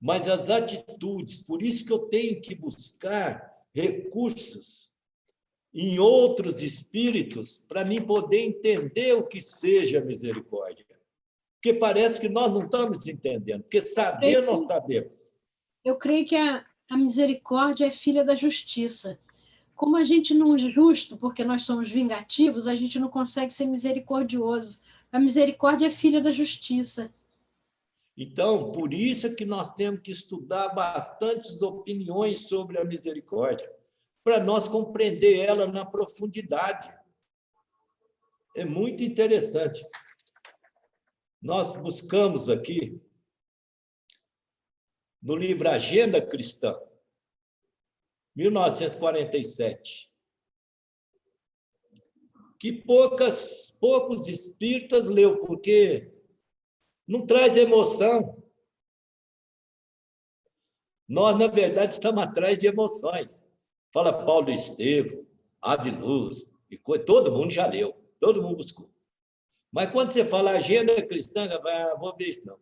Mas as atitudes, por isso que eu tenho que buscar recursos em outros espíritos para mim poder entender o que seja misericórdia. Porque parece que nós não estamos entendendo, porque saber nós sabemos. Eu creio que a misericórdia é filha da justiça. Como a gente não é justo, porque nós somos vingativos, a gente não consegue ser misericordioso. A misericórdia é filha da justiça. Então, por isso que nós temos que estudar bastantes opiniões sobre a misericórdia, para nós compreender ela na profundidade. É muito interessante. Nós buscamos aqui, no livro Agenda Cristã, 1947, que poucos espíritas leu, porque não traz emoção. Nós, na verdade, estamos atrás de emoções. Fala Paulo Estevam, Ave Luz, todo mundo já leu, todo mundo buscou. Mas quando você fala Agenda Cristã, vou ver isso não.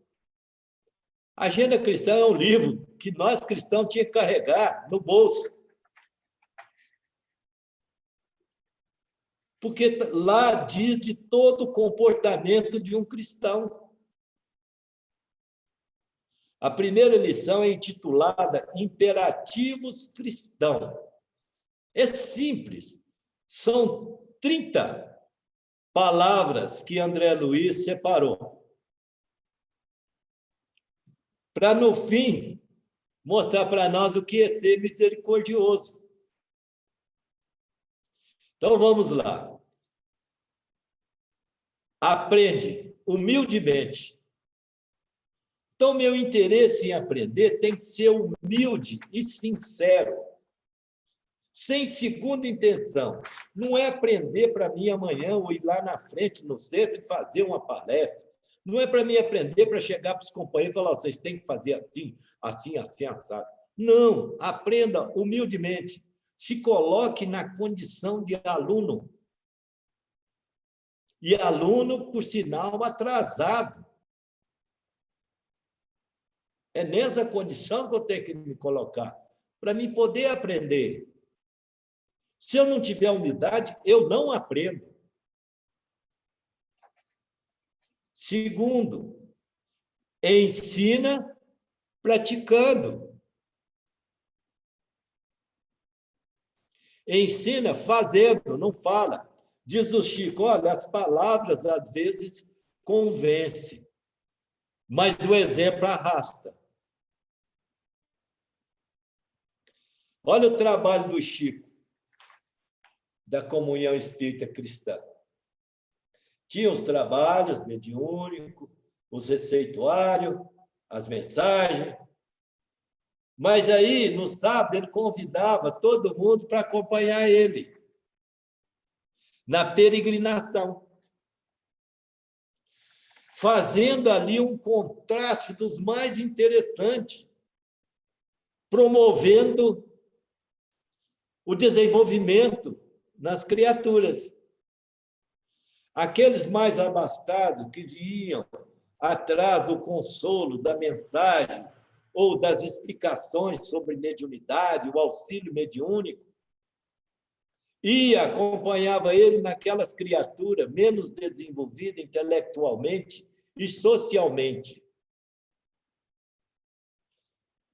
Agenda Cristã é um livro que nós cristãos tínhamos que carregar no bolso. Porque lá diz de todo o comportamento de um cristão. A primeira lição é intitulada Imperativos Cristãos. É simples. São 30 palavras que André Luiz separou. Para, no fim, mostrar para nós o que é ser misericordioso. Então, vamos lá. Aprende humildemente. Então, meu interesse em aprender tem que ser humilde e sincero, sem segunda intenção. Não é aprender para mim amanhã ou ir lá na frente, no centro, e fazer uma palestra. Não é para mim aprender para chegar para os companheiros e falar, vocês têm que fazer assim, assim, assim, assado. Não, aprenda humildemente. Se coloque na condição de aluno. E aluno, por sinal, atrasado. É nessa condição que eu tenho que me colocar, para me poder aprender. Se eu não tiver humildade, eu não aprendo. Segundo, ensina praticando. Ensina fazendo, não fala. Diz o Chico, olha, as palavras às vezes convencem, mas o exemplo arrasta. Olha o trabalho do Chico, da Comunhão Espírita Cristã. Tinha os trabalhos mediúnicos, os receituários, as mensagens. Mas aí, no sábado, ele convidava todo mundo para acompanhar ele na peregrinação, fazendo ali um contraste dos mais interessantes, promovendo o desenvolvimento nas criaturas. Aqueles mais abastados que iam atrás do consolo, da mensagem ou das explicações sobre mediunidade, o auxílio mediúnico, acompanhava ele naquelas criaturas menos desenvolvidas intelectualmente e socialmente.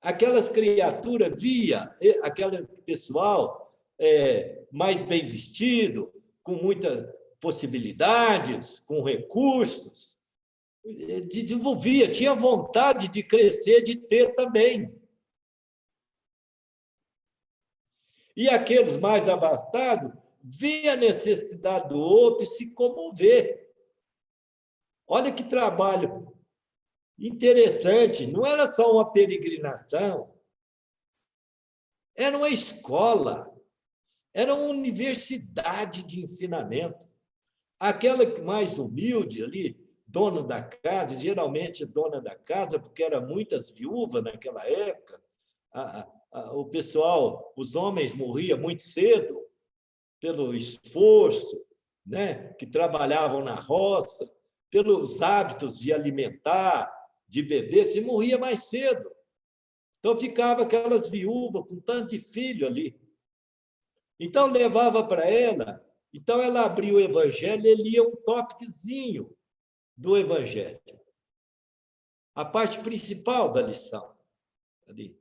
Aquelas criaturas via aquele pessoal mais bem vestido, com muitas possibilidades, com recursos, desenvolvia, tinha vontade de crescer, de ter também. E aqueles mais abastados vê a necessidade do outro e se comover. Olha que trabalho interessante. Não era só uma peregrinação, era uma escola, Era uma universidade de ensinamento. Aquela mais humilde ali, dono da casa, geralmente dona da casa, porque eram muitas viúvas naquela época, o pessoal, os homens morriam muito cedo pelo esforço, né, que trabalhavam na roça, pelos hábitos de alimentar, de beber, se morria mais cedo. Então, ficava aquelas viúvas com tanto de filho ali. Então, levava para ela. Então, ela abria o Evangelho e lia um tópicozinho do Evangelho. A parte principal da lição. Ali.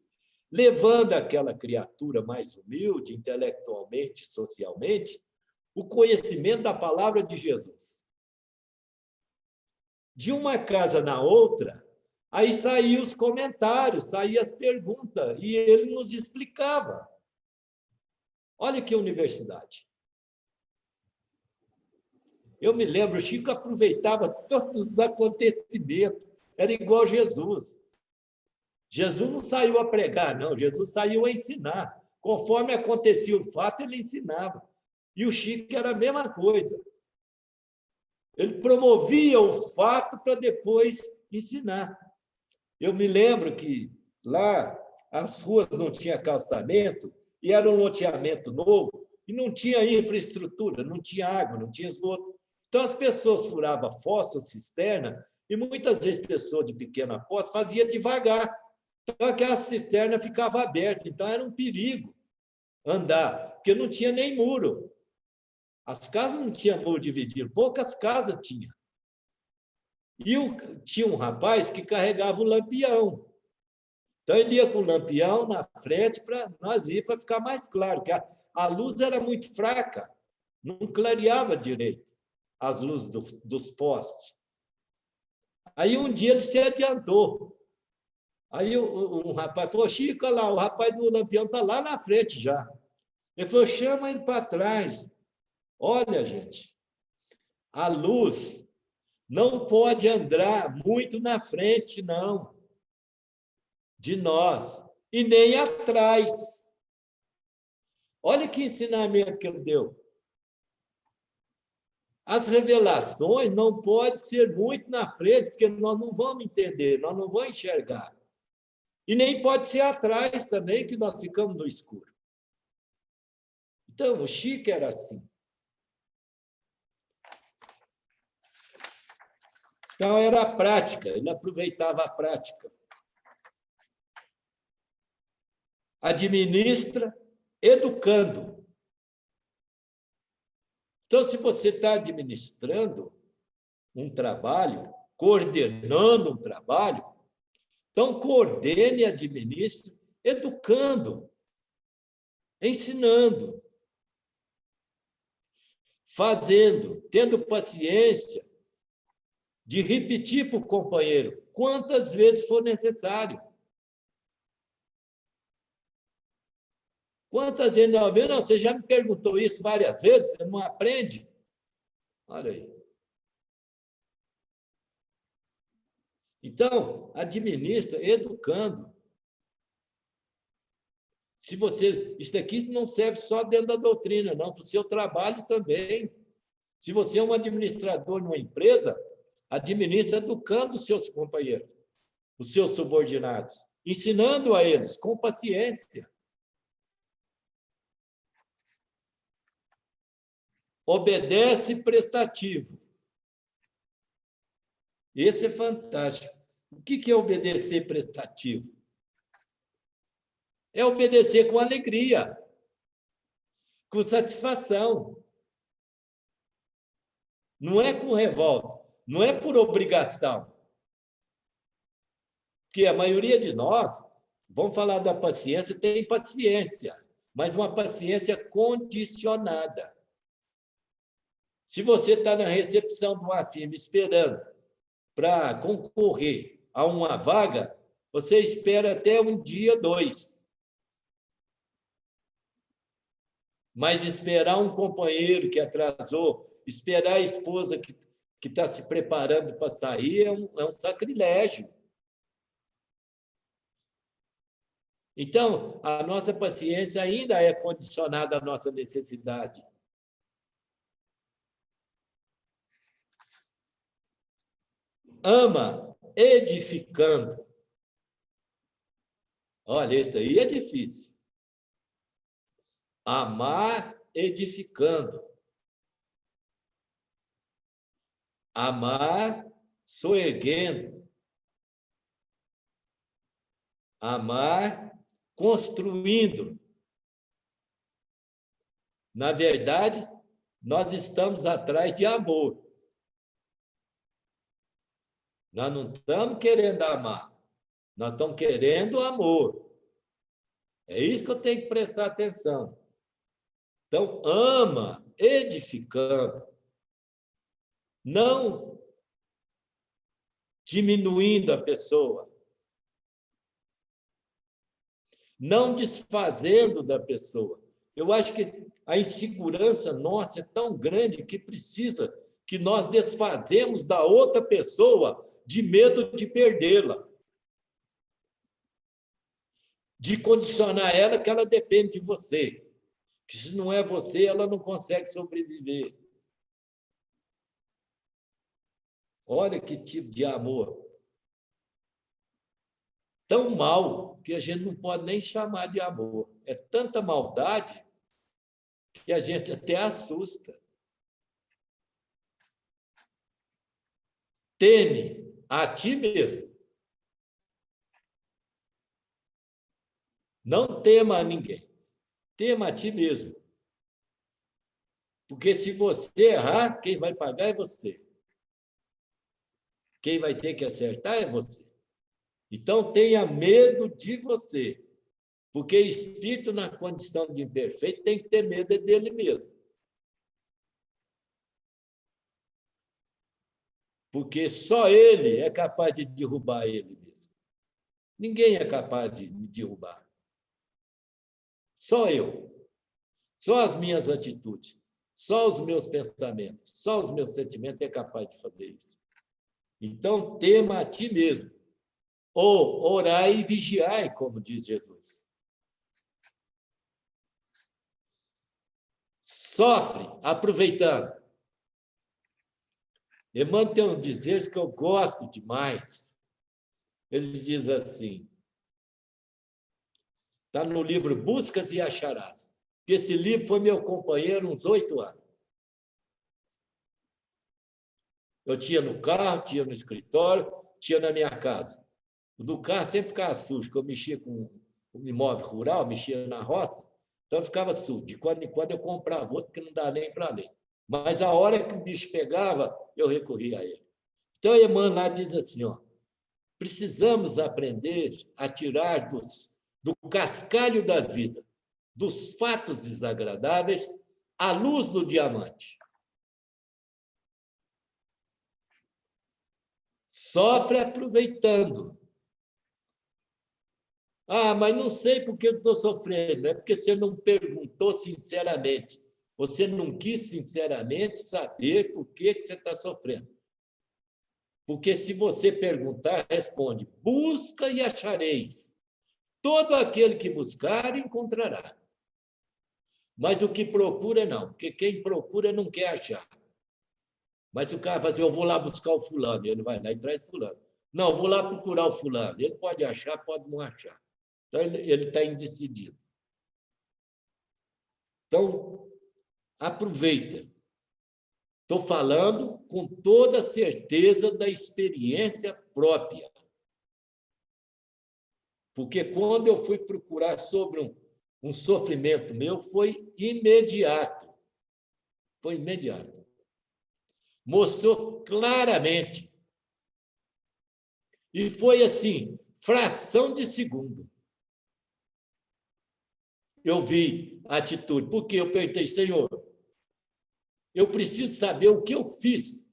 Levando aquela criatura mais humilde, intelectualmente, socialmente, o conhecimento da palavra de Jesus. De uma casa na outra, aí saíam os comentários, saíam as perguntas, e ele nos explicava. Olha que universidade. Eu me lembro, o Chico aproveitava todos os acontecimentos, era igual Jesus. Jesus não saiu a pregar, não, Jesus saiu a ensinar. Conforme acontecia o fato, ele ensinava. E o Chico era a mesma coisa. Ele promovia o fato para depois ensinar. Eu me lembro que lá as ruas não tinham calçamento, e era um loteamento novo, e não tinha infraestrutura, não tinha água, não tinha esgoto. Então, as pessoas furavam fossa, cisterna, e muitas vezes pessoas de pequena posse faziam devagar. Então, aquela cisterna ficava aberta, então era um perigo andar, porque não tinha nem muro. As casas não tinham muro dividido, poucas casas tinham. E tinha um rapaz que carregava o lampião. Então, ele ia com o lampião na frente para nós ir, para ficar mais claro, que a luz era muito fraca, não clareava direito as luzes dos postes. Aí, um dia, ele se adiantou. Aí, um rapaz falou, Chico, olha lá, o rapaz do lampião está lá na frente já. Ele falou, chama ele para trás. Olha, gente, a luz não pode andar muito na frente, não, de nós, e nem atrás. Olha que ensinamento que ele deu. As revelações não podem ser muito na frente, porque nós não vamos entender, nós não vamos enxergar. E nem pode ser atrás também, que nós ficamos no escuro. Então, o Chico era assim. Então, era a prática, ele aproveitava a prática. Administra, educando. Então, se você está administrando um trabalho, coordenando um trabalho, então coordene e administre, educando, ensinando, fazendo, tendo paciência de repetir para o companheiro quantas vezes for necessário. Quantas vezes não, você já me perguntou isso várias vezes, você não aprende? Olha aí. Então, administra, educando. Se você, isso aqui não serve só dentro da doutrina, não, para o seu trabalho também. Se você é um administrador numa empresa, administra educando os seus companheiros, os seus subordinados, ensinando a eles com paciência. Obedece prestativo. Esse é fantástico. O que é obedecer prestativo? É obedecer com alegria, com satisfação. Não é com revolta, não é por obrigação. Porque a maioria de nós, vamos falar da paciência, tem paciência, mas uma paciência condicionada. Se você está na recepção de uma firma esperando para concorrer a uma vaga, você espera até um dia, 2. Mas esperar um companheiro que atrasou, esperar a esposa que está se preparando para sair é um sacrilégio. Então, a nossa paciência ainda é condicionada à nossa necessidade. Ama edificando. Olha, esse daí é difícil. Amar edificando. Amar soerguendo. Amar construindo. Na verdade, nós estamos atrás de amor. Nós não estamos querendo amar. Nós estamos querendo amor. É isso que eu tenho que prestar atenção. Então, ama edificando. Não diminuindo a pessoa. Não desfazendo da pessoa. Eu acho que a insegurança nossa é tão grande que precisa que nós desfazemos da outra pessoa de medo de perdê-la. De condicionar ela que ela depende de você. Que se não é você, ela não consegue sobreviver. Olha que tipo de amor. Tão mal que a gente não pode nem chamar de amor. É tanta maldade que a gente até assusta. Teme a ti mesmo. Não tema a ninguém. Tema a ti mesmo. Porque se você errar, quem vai pagar é você. Quem vai ter que acertar é você. Então, tenha medo de você. Porque espírito na condição de imperfeito tem que ter medo dele mesmo. Porque só ele é capaz de derrubar ele mesmo. Ninguém é capaz de me derrubar. Só eu. Só as minhas atitudes. Só os meus pensamentos. Só os meus sentimentos é capaz de fazer isso. Então, tema a ti mesmo. Ou orai e vigiai, como diz Jesus. Sofre, aproveitando. Emmanuel tem um dizer que eu gosto demais. Ele diz assim, está no livro Buscas e Acharás. Esse livro foi meu companheiro uns 8 anos. Eu tinha no carro, tinha no escritório, tinha na minha casa. O do carro sempre ficava sujo, porque eu mexia com um imóvel rural, mexia na roça, então ficava sujo. De quando em quando eu comprava outro, que não dá nem para ler. Mas a hora que o bicho pegava, eu recorria a ele. Então, Emmanuel lá diz assim, ó, precisamos aprender a tirar do cascalho da vida, dos fatos desagradáveis, a luz do diamante. Sofre aproveitando. Ah, mas não sei por que eu estou sofrendo. É porque você não perguntou sinceramente. Você não quis sinceramente saber por que você está sofrendo. Porque se você perguntar, responde, busca e achareis. Todo aquele que buscar, encontrará. Mas o que procura, não. Porque quem procura não quer achar. Mas se o cara fazer, eu vou lá buscar o fulano, ele vai lá e traz fulano. Não, eu vou lá procurar o fulano. Ele pode achar, pode não achar. Então, ele está indecidido. Então, aproveita. Estou falando com toda a certeza da experiência própria. Porque quando eu fui procurar sobre um sofrimento meu, foi imediato. Foi imediato. Mostrou claramente. E foi assim, fração de segundo. Eu vi a atitude, porque eu perguntei, Senhor, eu preciso saber o que eu fiz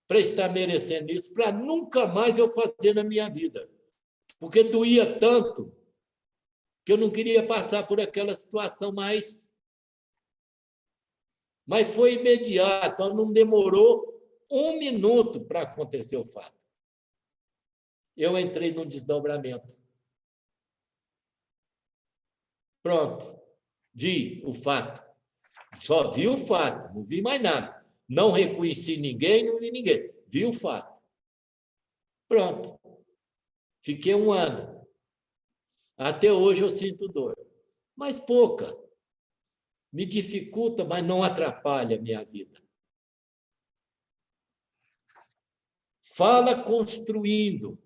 para estar merecendo isso, para nunca mais eu fazer na minha vida. Porque doía tanto que eu não queria passar por aquela situação mais. Mas foi imediato, não demorou 1 minuto para acontecer o fato. Eu entrei num desdobramento. Pronto. Vi o fato. Só vi o fato, não vi mais nada. Não reconheci ninguém, não vi ninguém. Vi o fato. Pronto. Fiquei 1 ano. Até hoje eu sinto dor. Mas pouca. Me dificulta, mas não atrapalha a minha vida. Fala construindo.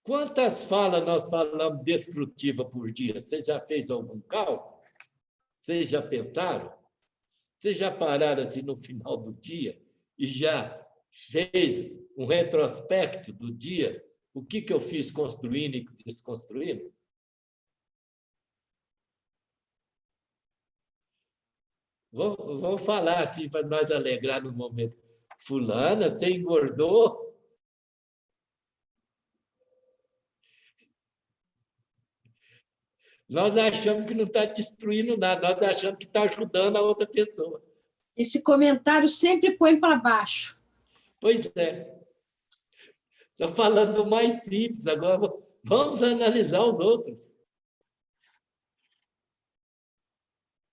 Quantas falas nós falamos destrutiva por dia? Você já fez algum cálculo? Vocês já pensaram? Vocês já pararam assim no final do dia e já fez um retrospecto do dia? O que eu fiz construindo e desconstruindo? Vamos falar assim para nós alegrar no momento. Fulana, você engordou? Nós achamos que não está destruindo nada, nós achamos que está ajudando a outra pessoa. Esse comentário sempre põe para baixo. Pois é. Estou falando do mais simples, agora vamos analisar os outros.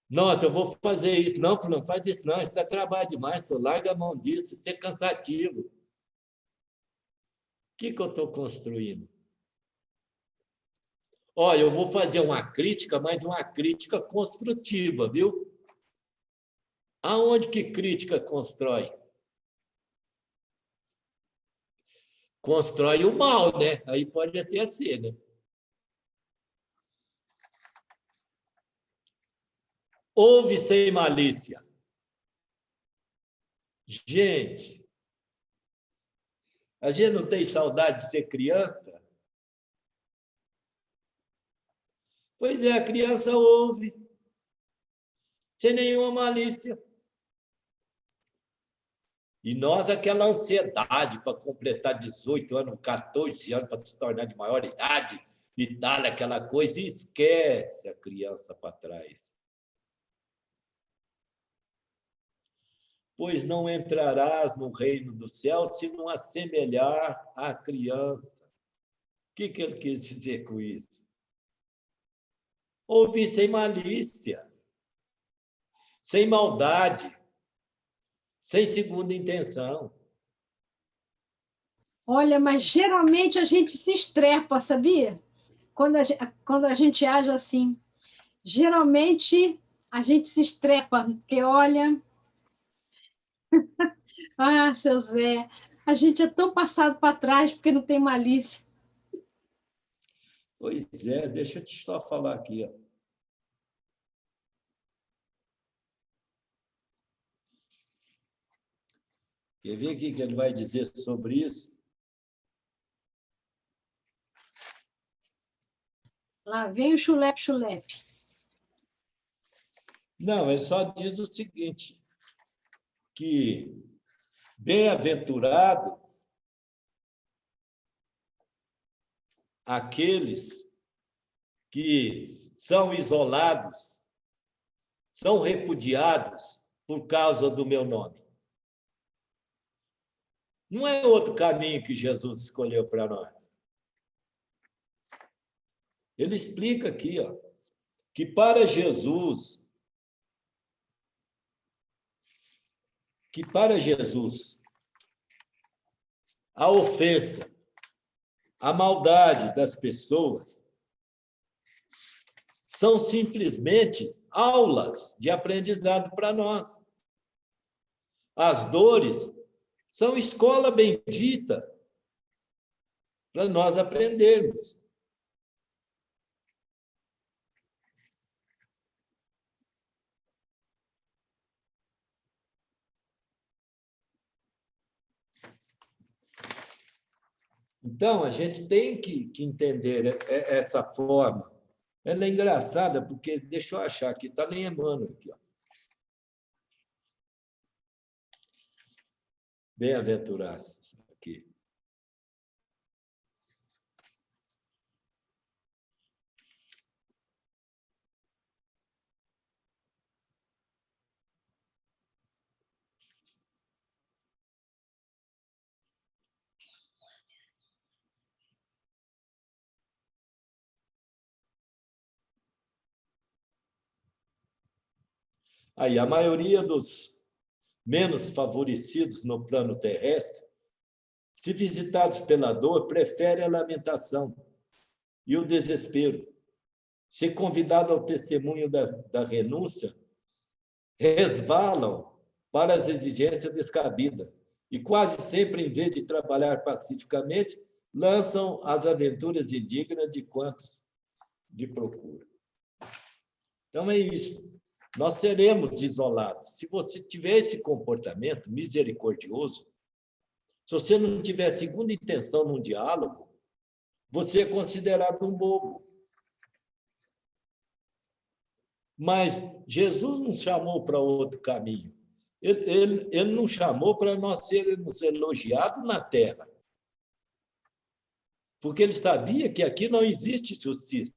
Nossa, eu vou fazer isso. Não, não faz isso, não. Isso dá trabalho demais. Só larga a mão disso, isso é cansativo. O que eu estou construindo? Olha, eu vou fazer uma crítica, mas uma crítica construtiva, viu? Aonde que crítica constrói? Constrói o mal, né? Aí pode até ser, né? Ouve sem malícia. Gente, a gente não tem saudade de ser criança? Pois é, a criança ouve, sem nenhuma malícia. E nós, aquela ansiedade para completar 18 anos, 14 anos, para se tornar de maior idade e tal, aquela coisa, e esquece a criança para trás. Pois não entrarás no reino do céu se não assemelhar à criança. O que ele quis dizer com isso? Ouvir sem malícia, sem maldade, sem segunda intenção. Olha, mas geralmente a gente se estrepa, sabia? Quando a gente age assim. Geralmente a gente se estrepa, porque olha. Ah, seu Zé, a gente é tão passado para trás porque não tem malícia. Pois é, deixa eu te só falar aqui. Ó. Quer ver o que ele vai dizer sobre isso? Lá vem o chulepe-chulepe. Não, ele só diz o seguinte, que bem-aventurado aqueles que são isolados, são repudiados por causa do meu nome. Não é outro caminho que Jesus escolheu para nós. Ele explica aqui, ó, que para Jesus, a ofensa, a maldade das pessoas são simplesmente aulas de aprendizado para nós. As dores são escola bendita para nós aprendermos. Então, a gente tem que entender essa forma. Ela é engraçada, porque, deixa eu achar aqui, está nem Emmanuel aqui. Bem-aventurados, aqui. Aí, a maioria dos menos favorecidos no plano terrestre, se visitados pela dor, prefere a lamentação e o desespero. Se convidado ao testemunho da renúncia, resvalam para as exigências descabidas e quase sempre, em vez de trabalhar pacificamente, lançam as aventuras indignas de quantos lhe procuram. Então, é isso. Nós seremos isolados. Se você tiver esse comportamento misericordioso, se você não tiver segunda intenção num diálogo, você é considerado um bobo. Mas Jesus nos chamou para outro caminho. Ele não chamou para nós sermos elogiados na terra. Porque ele sabia que aqui não existe justiça.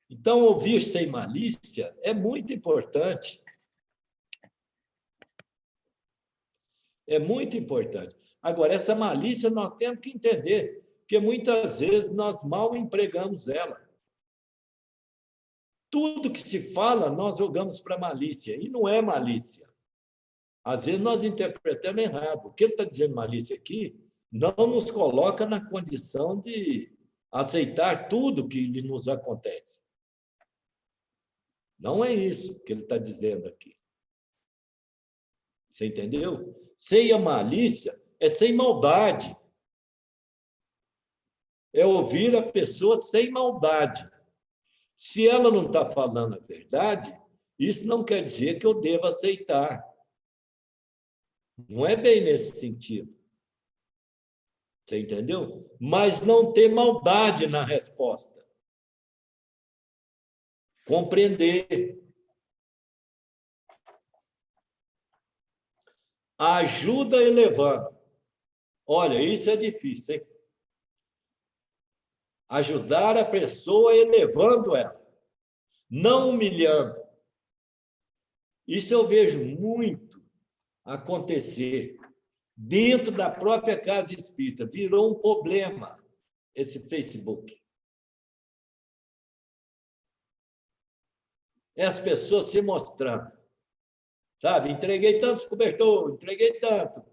Então, ouvir sem malícia é muito importante. É muito importante. Agora, essa malícia nós temos que entender, porque muitas vezes nós mal empregamos ela. Tudo que se fala, nós jogamos para malícia, e não é malícia. Às vezes nós interpretamos errado. O que ele está dizendo malícia aqui não nos coloca na condição de aceitar tudo que nos acontece. Não é isso que ele está dizendo aqui. Você entendeu? Sem a malícia é sem maldade. É ouvir a pessoa sem maldade. Se ela não está falando a verdade, isso não quer dizer que eu deva aceitar. Não é bem nesse sentido. Você entendeu? Mas não ter maldade na resposta. Compreender. Ajuda elevando. Olha, isso é difícil, hein? Ajudar a pessoa elevando ela, não humilhando. Isso eu vejo muito acontecer dentro da própria casa espírita. Virou um problema esse Facebook. As pessoas se mostrando. Sabe? Entreguei tantos cobertores, entreguei tanto,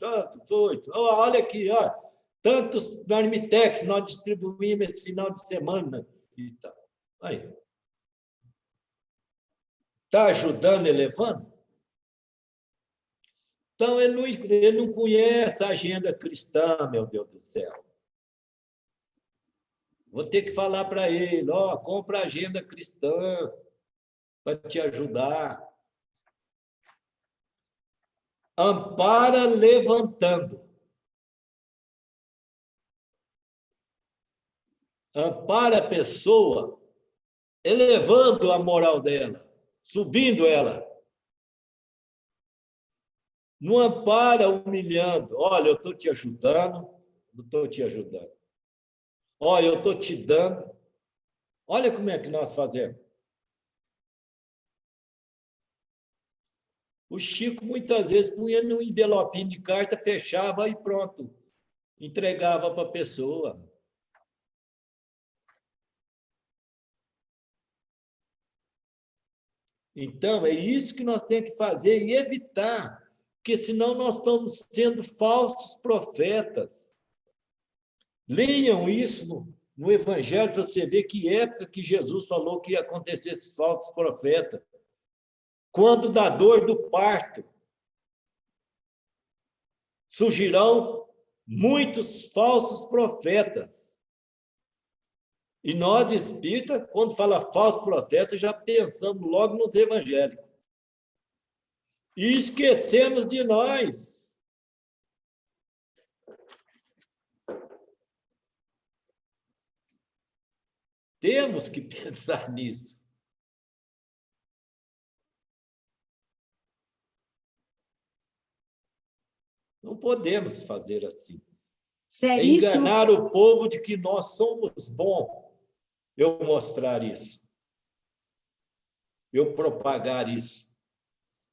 foi. Olha aqui, ó, tantos marmitex nós distribuímos esse final de semana. E tal. Aí. Está ajudando, elevando? Então, ele não conhece a agenda cristã, meu Deus do céu. Vou ter que falar para ele, ó, compra a agenda cristã para te ajudar. Ampara levantando. Ampara a pessoa, elevando a moral dela, subindo ela. Não ampara humilhando. Olha, eu estou te ajudando, não estou te ajudando. Olha, eu estou te dando. Olha como é que nós fazemos. O Chico, muitas vezes, punha num envelopinho de carta, fechava e pronto. Entregava para a pessoa. Então, é isso que nós temos que fazer e evitar, porque senão nós estamos sendo falsos profetas. Leiam isso no Evangelho para você ver que época que Jesus falou que ia acontecer esses falsos profetas. Quando da dor do parto, surgirão muitos falsos profetas. E nós, espíritas, quando fala falso profeta, já pensamos logo nos evangélicos. E esquecemos de nós. Temos que pensar nisso. Não podemos fazer assim. Seríssimo. É enganar o povo de que nós somos bons. Eu mostrar isso. Eu propagar isso.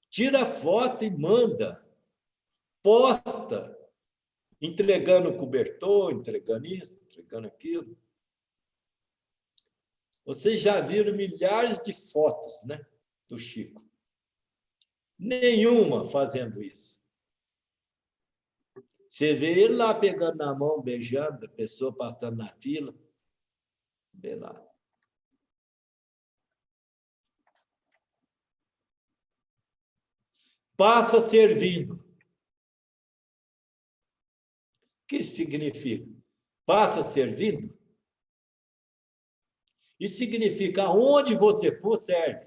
Tira a foto e manda. Posta. entregando cobertor, entregando isso, entregando aquilo. Vocês já viram milhares de fotos, né, do Chico. Nenhuma fazendo isso. Você vê ele lá pegando na mão, beijando, a pessoa passando na fila. Vê lá. Passa servindo. O que isso significa? Passa servindo? Isso significa, aonde você for, serve.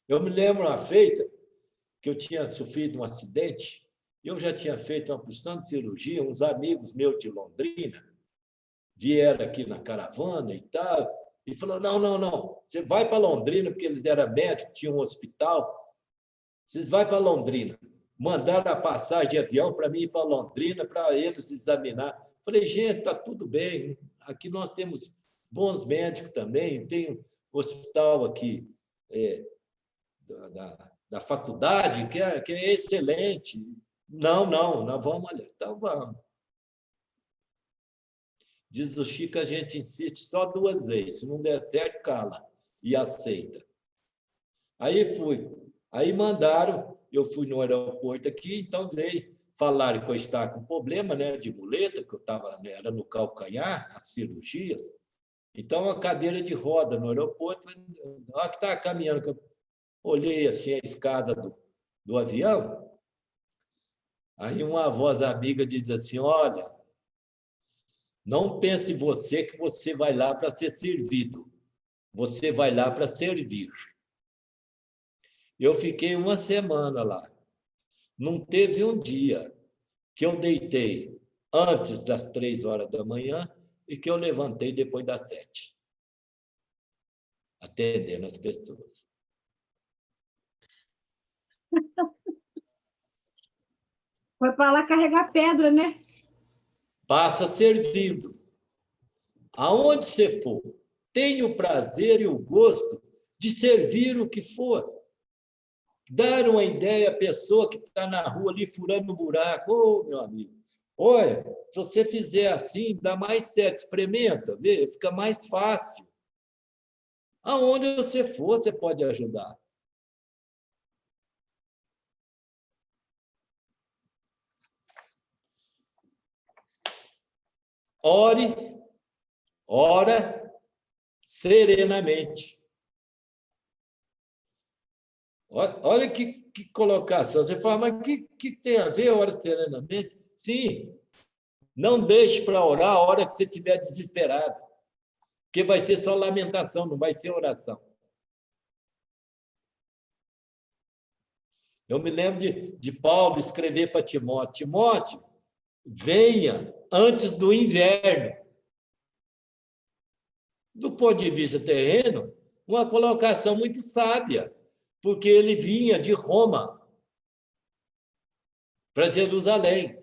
Eu me lembro uma feita que eu tinha sofrido um acidente, eu já tinha feito uma porção de cirurgia, uns amigos meus de Londrina vieram aqui na caravana e tal, e falou, não, você vai para Londrina, porque eles eram médicos, tinham um hospital, vocês vão para Londrina. Mandaram a passagem de avião para mim ir para Londrina, para eles examinar. Falei, gente, está tudo bem, aqui nós temos bons médicos também, tem um hospital aqui da faculdade que é excelente. Não, nós vamos olhar. Então, vamos. Diz o Chico, a gente insiste só 2 vezes. Se não der certo, cala e aceita. Aí fui. Aí mandaram, eu fui no aeroporto aqui, então veio, falaram que eu estava com problema, né, de muleta, que eu estava, era no calcanhar, as cirurgias. Então, a cadeira de roda no aeroporto, na hora que estava caminhando, que eu olhei assim a escada do avião, aí uma voz amiga diz assim, olha, não pense você que você vai lá para ser servido, você vai lá para servir. Eu fiquei 1 semana lá. Não teve um dia que eu deitei antes das 3 horas da manhã e que eu levantei depois das 7, atendendo as pessoas. Foi para lá carregar pedra, né? Passa servindo. Aonde você for, tenha o prazer e o gosto de servir o que for. Dar uma ideia à pessoa que está na rua ali furando um buraco. Ô, meu amigo, olha, se você fizer assim, dá mais certo, experimenta, vê, fica mais fácil. Aonde você for, você pode ajudar. Ora serenamente. Olha que colocação. Você fala, mas o que tem a ver ora serenamente? Sim, não deixe para orar a hora que você estiver desesperado, porque vai ser só lamentação, não vai ser oração. Eu me lembro de Paulo escrever para Timóteo, Timóteo, venha antes do inverno. Do ponto de vista terreno, uma colocação muito sábia, porque ele vinha de Roma para Jerusalém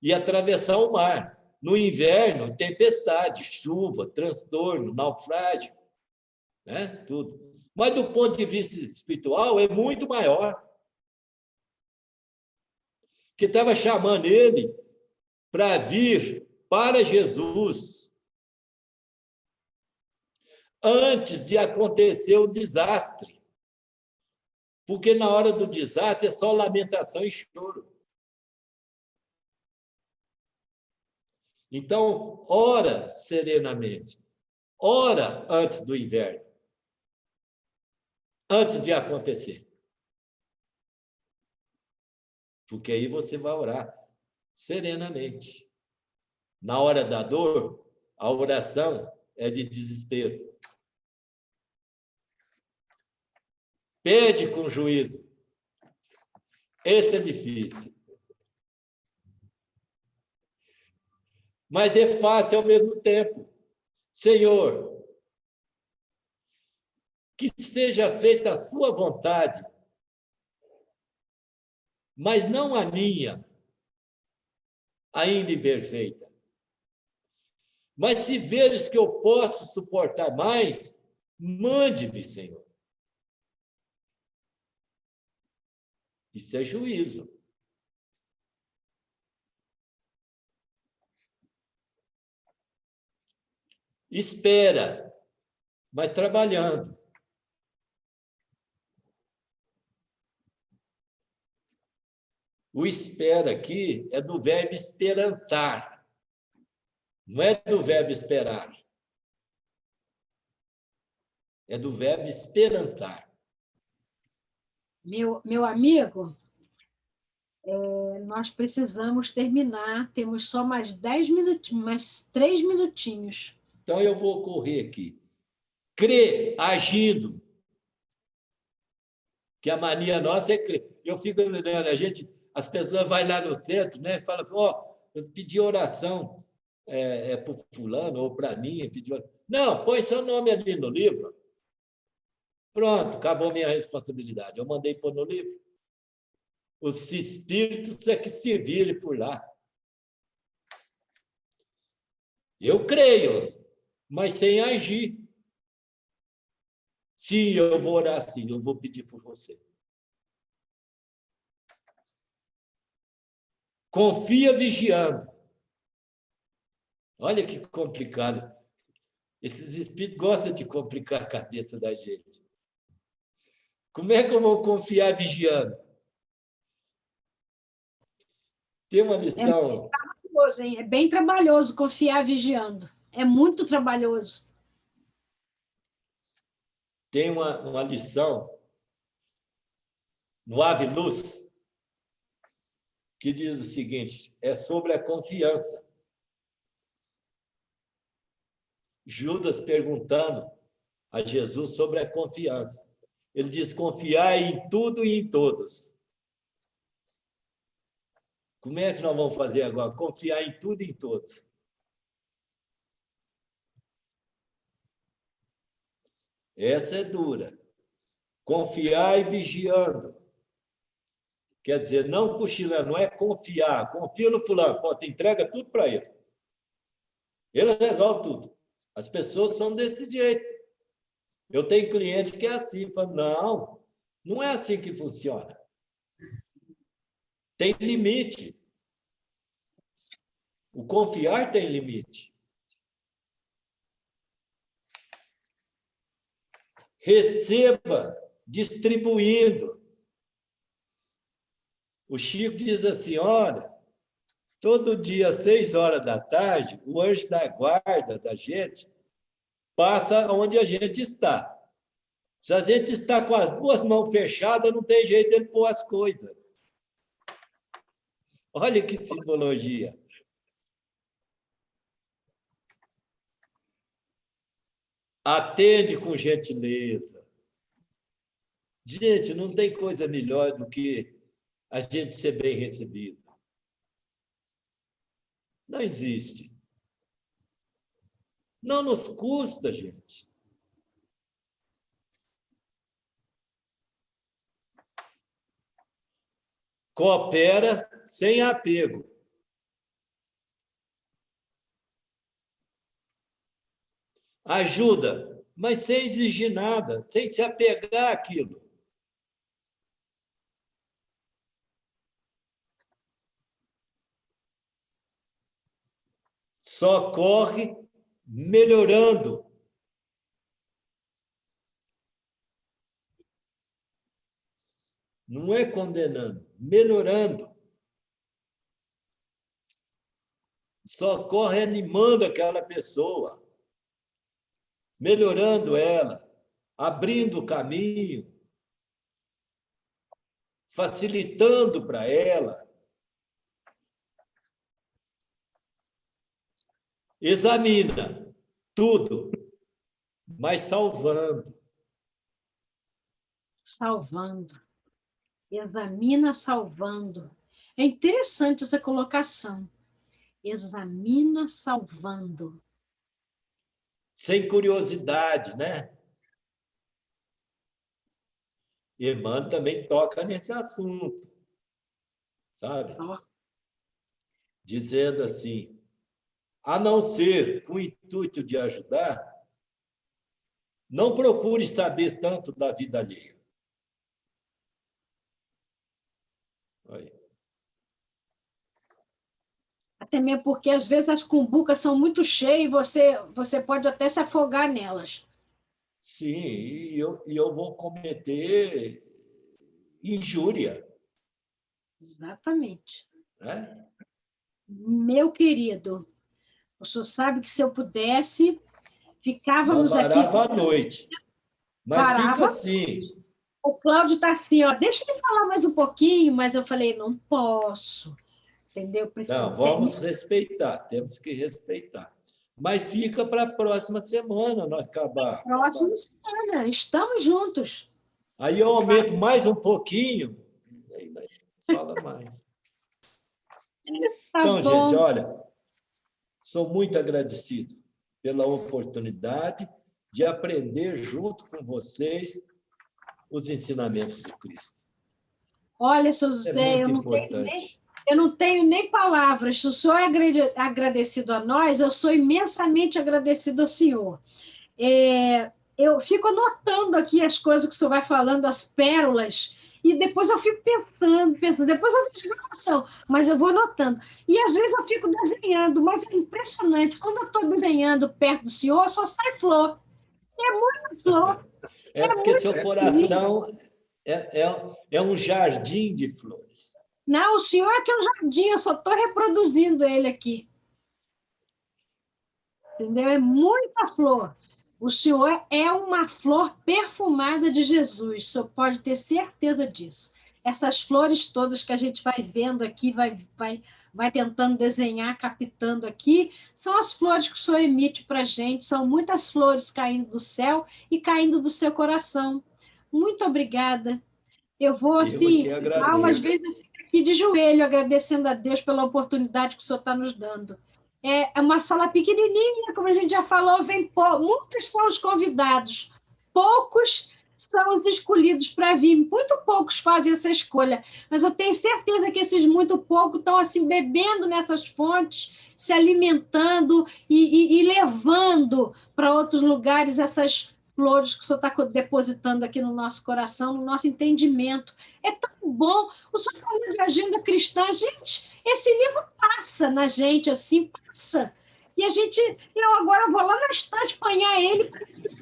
e atravessar o mar. No inverno, tempestade, chuva, transtorno, naufrágio, né? Tudo. Mas do ponto de vista espiritual, é muito maior. Que estava chamando ele para vir para Jesus antes de acontecer o desastre. Porque na hora do desastre é só lamentação e choro. Então, ora serenamente. Ora antes do inverno. Antes de acontecer. Porque aí você vai orar serenamente. Na hora da dor, a oração é de desespero. Pede com juízo. Esse é difícil. Mas é fácil ao mesmo tempo. Senhor, que seja feita a sua vontade, mas não a minha, ainda imperfeita. Mas se veres que eu posso suportar mais, mande-me, Senhor. Isso é juízo. Espera, mas trabalhando. O espera aqui é do verbo esperançar, não é do verbo esperar. É do verbo esperançar. Meu amigo, nós precisamos terminar. Temos só mais 10 minutinhos, mais 3 minutinhos. Então, eu vou correr aqui. Crer, agindo. Que a mania nossa é crer. Eu fico olhando, as pessoas vão lá no centro, né? Falam, eu pedi oração para o fulano ou para mim. Não, põe seu nome ali no livro. Pronto, acabou minha responsabilidade. Eu mandei pôr no livro. Os espíritos é que se virem por lá. Eu creio, mas sem agir. Sim, eu vou orar sim, eu vou pedir por você. Confia vigiando. Olha que complicado. Esses espíritos gostam de complicar a cabeça da gente. Como é que eu vou confiar vigiando? Tem uma lição... É bem trabalhoso confiar vigiando. É muito trabalhoso. Tem uma lição no Ave Luz que diz o seguinte, é sobre a confiança. Judas perguntando a Jesus sobre a confiança. Ele diz, confiai em tudo e em todos. Como é que nós vamos fazer agora? Confiar em tudo e em todos. Essa é dura. Confiar e vigiando. Quer dizer, não cochilando, não é confiar. Confia no fulano, pô, entrega tudo para ele. Ele resolve tudo. As pessoas são desse jeito. Eu tenho cliente que é assim, fala, não é assim que funciona. Tem limite. O confiar tem limite. Receba distribuindo. O Chico diz assim, olha, todo dia, às 6 horas da tarde, o anjo da guarda da gente passa onde a gente está. Se a gente está com as 2 mãos fechadas, não tem jeito dele pôr as coisas. Olha que simbologia. Atende com gentileza. Gente, não tem coisa melhor do que a gente ser bem recebido. Não existe. Não nos custa, gente. Coopera sem apego. Ajuda, mas sem exigir nada, sem se apegar àquilo. Socorre melhorando. Não é condenando, melhorando. Socorre animando aquela pessoa, melhorando ela, abrindo o caminho, facilitando para ela. Examina tudo, mas salvando. Salvando. Examina salvando. É interessante essa colocação. Examina salvando. Sem curiosidade, né? Emmanuel também toca nesse assunto, sabe? Dizendo assim, a não ser com o intuito de ajudar, não procure saber tanto da vida alheia. Até mesmo porque, às vezes, as cumbucas são muito cheias e você pode até se afogar nelas. Sim, e eu vou cometer injúria, Exatamente. né? Meu querido, o senhor sabe que se eu pudesse, ficávamos aqui, Trabalhava à noite, mas fica parava. assim. O Cláudio está assim, ó, deixa ele falar mais um pouquinho, mas eu falei, não posso, entendeu? Preciso Não, vamos terminar. respeitar, temos que respeitar. Mas fica para a próxima semana nós acabar. Próxima semana, estamos juntos. Aí eu aumento mais um pouquinho, aí nós fala mais. Tá Então, gente, bom. olha, sou muito agradecido pela oportunidade de aprender junto com vocês os ensinamentos de Cristo. Olha, seu É José, muito importante. eu não tenho nem palavras. Se o senhor é agradecido a nós, eu sou imensamente agradecido ao senhor. Eu fico anotando aqui as coisas que o senhor vai falando, as pérolas, e depois eu fico pensando, depois eu faço gravação, mas eu vou anotando. E às vezes eu fico desenhando, mas é impressionante. Quando eu estou desenhando perto do senhor, só sai flor. É muita flor, É é porque seu muito bonito. coração é um jardim de flores. Não, o senhor é que é um jardim, eu só estou reproduzindo ele aqui. Entendeu? É muita flor. O senhor é uma flor perfumada de Jesus, o senhor pode ter certeza disso. Essas flores todas que a gente vai vendo aqui, vai tentando desenhar, captando aqui, são as flores que o senhor emite para a gente, são muitas flores caindo do céu e caindo do seu coração. Muito obrigada. Eu vou, Eu é assim, que às vezes agradeço. eu fico aqui de joelho, agradecendo a Deus pela oportunidade que o senhor está nos dando. É uma sala pequenininha, como a gente já falou, muitos são os convidados, poucos são os escolhidos para vir, muito poucos fazem essa escolha, mas eu tenho certeza que esses muito poucos estão assim bebendo nessas fontes, se alimentando e levando para outros lugares essas flores que o senhor está depositando aqui no nosso coração, no nosso entendimento. É tão bom. O senhor falou de agenda cristã. Gente, esse livro passa na gente, assim, passa. E eu agora vou lá na estante apanhar ele,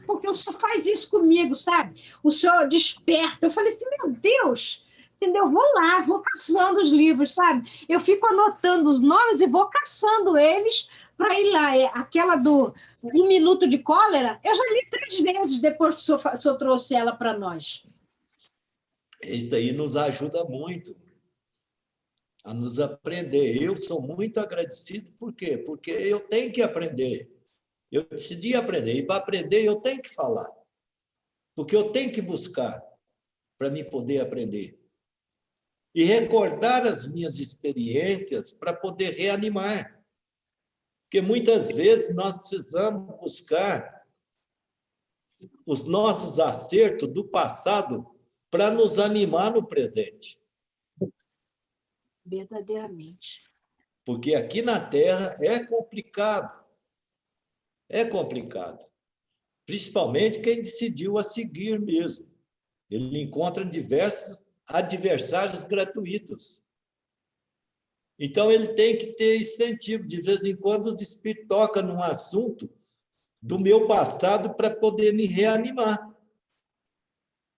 porque o senhor faz isso comigo, sabe? O senhor desperta. Eu falei assim, meu Deus, entendeu? Eu vou lá, vou caçando os livros, sabe? Eu fico anotando os nomes e vou caçando eles para ir lá. Aquela do Um Minuto de Cólera, eu já li 3 vezes depois que o senhor trouxe ela para nós. Isso aí nos ajuda muito a nos aprender. Eu sou muito agradecido, por quê? Porque eu tenho que aprender. Eu decidi aprender, e para aprender eu tenho que falar, porque eu tenho que buscar para me poder aprender. E recordar as minhas experiências para poder reanimar. Porque muitas vezes nós precisamos buscar os nossos acertos do passado para nos animar no presente. Verdadeiramente. Porque aqui na Terra é complicado. É complicado. Principalmente quem decidiu a seguir mesmo. Ele encontra diversos adversários gratuitos. Então, ele tem que ter incentivo. De vez em quando, os espíritos tocam num assunto do meu passado para poder me reanimar.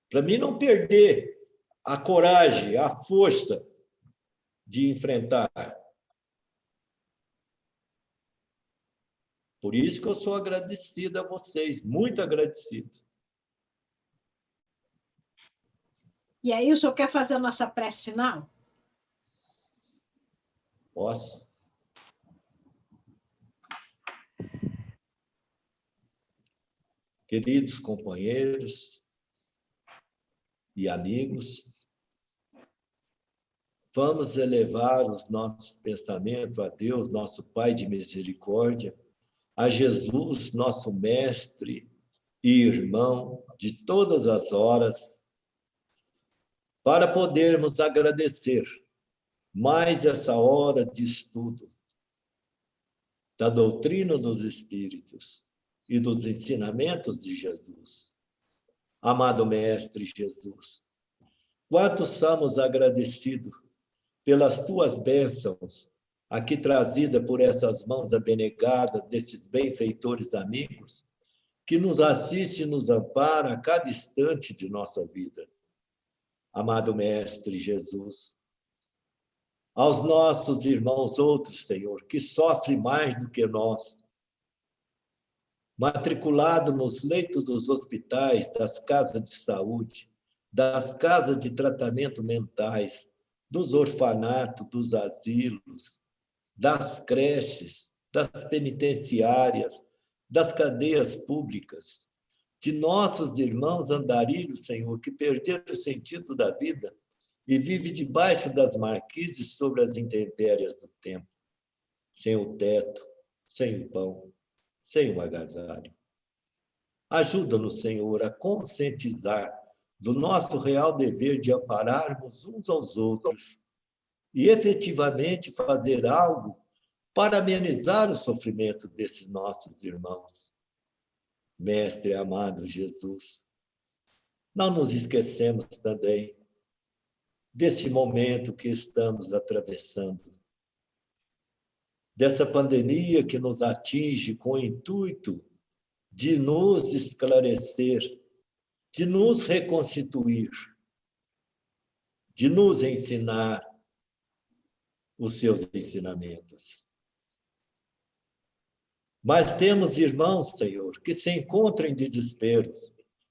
Para mim não perder a coragem, a força de enfrentar. Por isso que eu sou agradecido a vocês, muito agradecido. E aí, o senhor quer fazer a nossa prece final? Posso? Queridos companheiros e amigos, vamos elevar os nossos pensamentos a Deus, nosso Pai de misericórdia, a Jesus, nosso mestre e irmão de todas as horas, para podermos agradecer mais essa hora de estudo da doutrina dos Espíritos e dos ensinamentos de Jesus. Amado Mestre Jesus, quanto somos agradecidos pelas tuas bênçãos aqui trazida por essas mãos abnegadas desses benfeitores amigos, que nos assiste e nos ampara a cada instante de nossa vida. Amado Mestre Jesus, aos nossos irmãos outros, Senhor, que sofrem mais do que nós, matriculado nos leitos dos hospitais, das casas de saúde, das casas de tratamento mentais, dos orfanatos, dos asilos, das creches, das penitenciárias, das cadeias públicas, de nossos irmãos andarilhos, Senhor, que perderam o sentido da vida e vivem debaixo das marquises sobre as intempéries do tempo, sem o teto, sem o pão, sem o agasalho. Ajuda-nos, Senhor, a conscientizar do nosso real dever de ampararmos uns aos outros e efetivamente fazer algo para amenizar o sofrimento desses nossos irmãos. Mestre amado Jesus, não nos esquecemos também desse momento que estamos atravessando, dessa pandemia que nos atinge com o intuito de nos esclarecer, de nos reconstituir, de nos ensinar os seus ensinamentos. Mas temos irmãos, Senhor, que se encontram em desespero,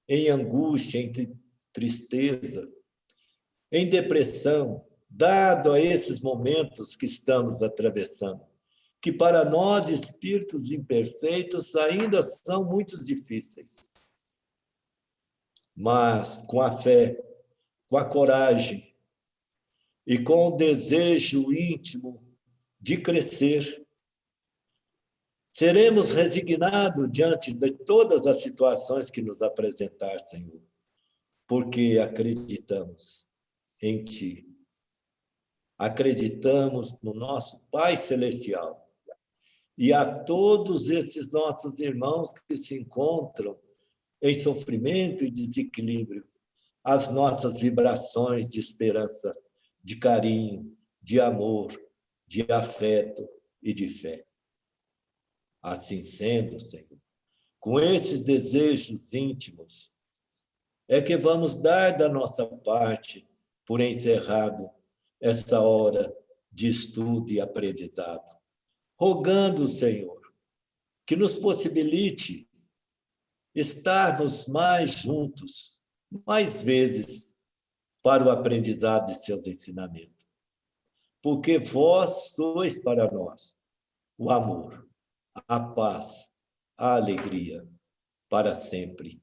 em angústia, em tristeza, em depressão, dado a esses momentos que estamos atravessando, que para nós, espíritos imperfeitos, ainda são muito difíceis. Mas com a fé, com a coragem e com o desejo íntimo de crescer, seremos resignados diante de todas as situações que nos apresentar, Senhor, porque acreditamos em Ti. Acreditamos no nosso Pai Celestial e a todos esses nossos irmãos que se encontram em sofrimento e desequilíbrio, as nossas vibrações de esperança, de carinho, de amor, de afeto e de fé. Assim sendo, Senhor, com esses desejos íntimos, é que vamos dar da nossa parte por encerrado essa hora de estudo e aprendizado, rogando, Senhor, que nos possibilite estarmos mais juntos, mais vezes, para o aprendizado de seus ensinamentos. Porque vós sois para nós o amor, a paz, a alegria, para sempre.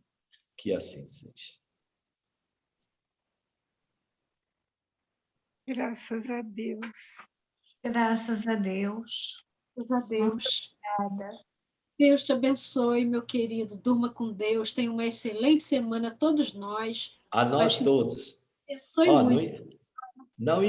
Que assim seja. Graças a Deus. Graças a Deus. Graças a Deus. Obrigada. Deus te abençoe, meu querido. Durma com Deus. Tenha uma excelente semana, todos nós. A nós todos. Abençoe muito. Não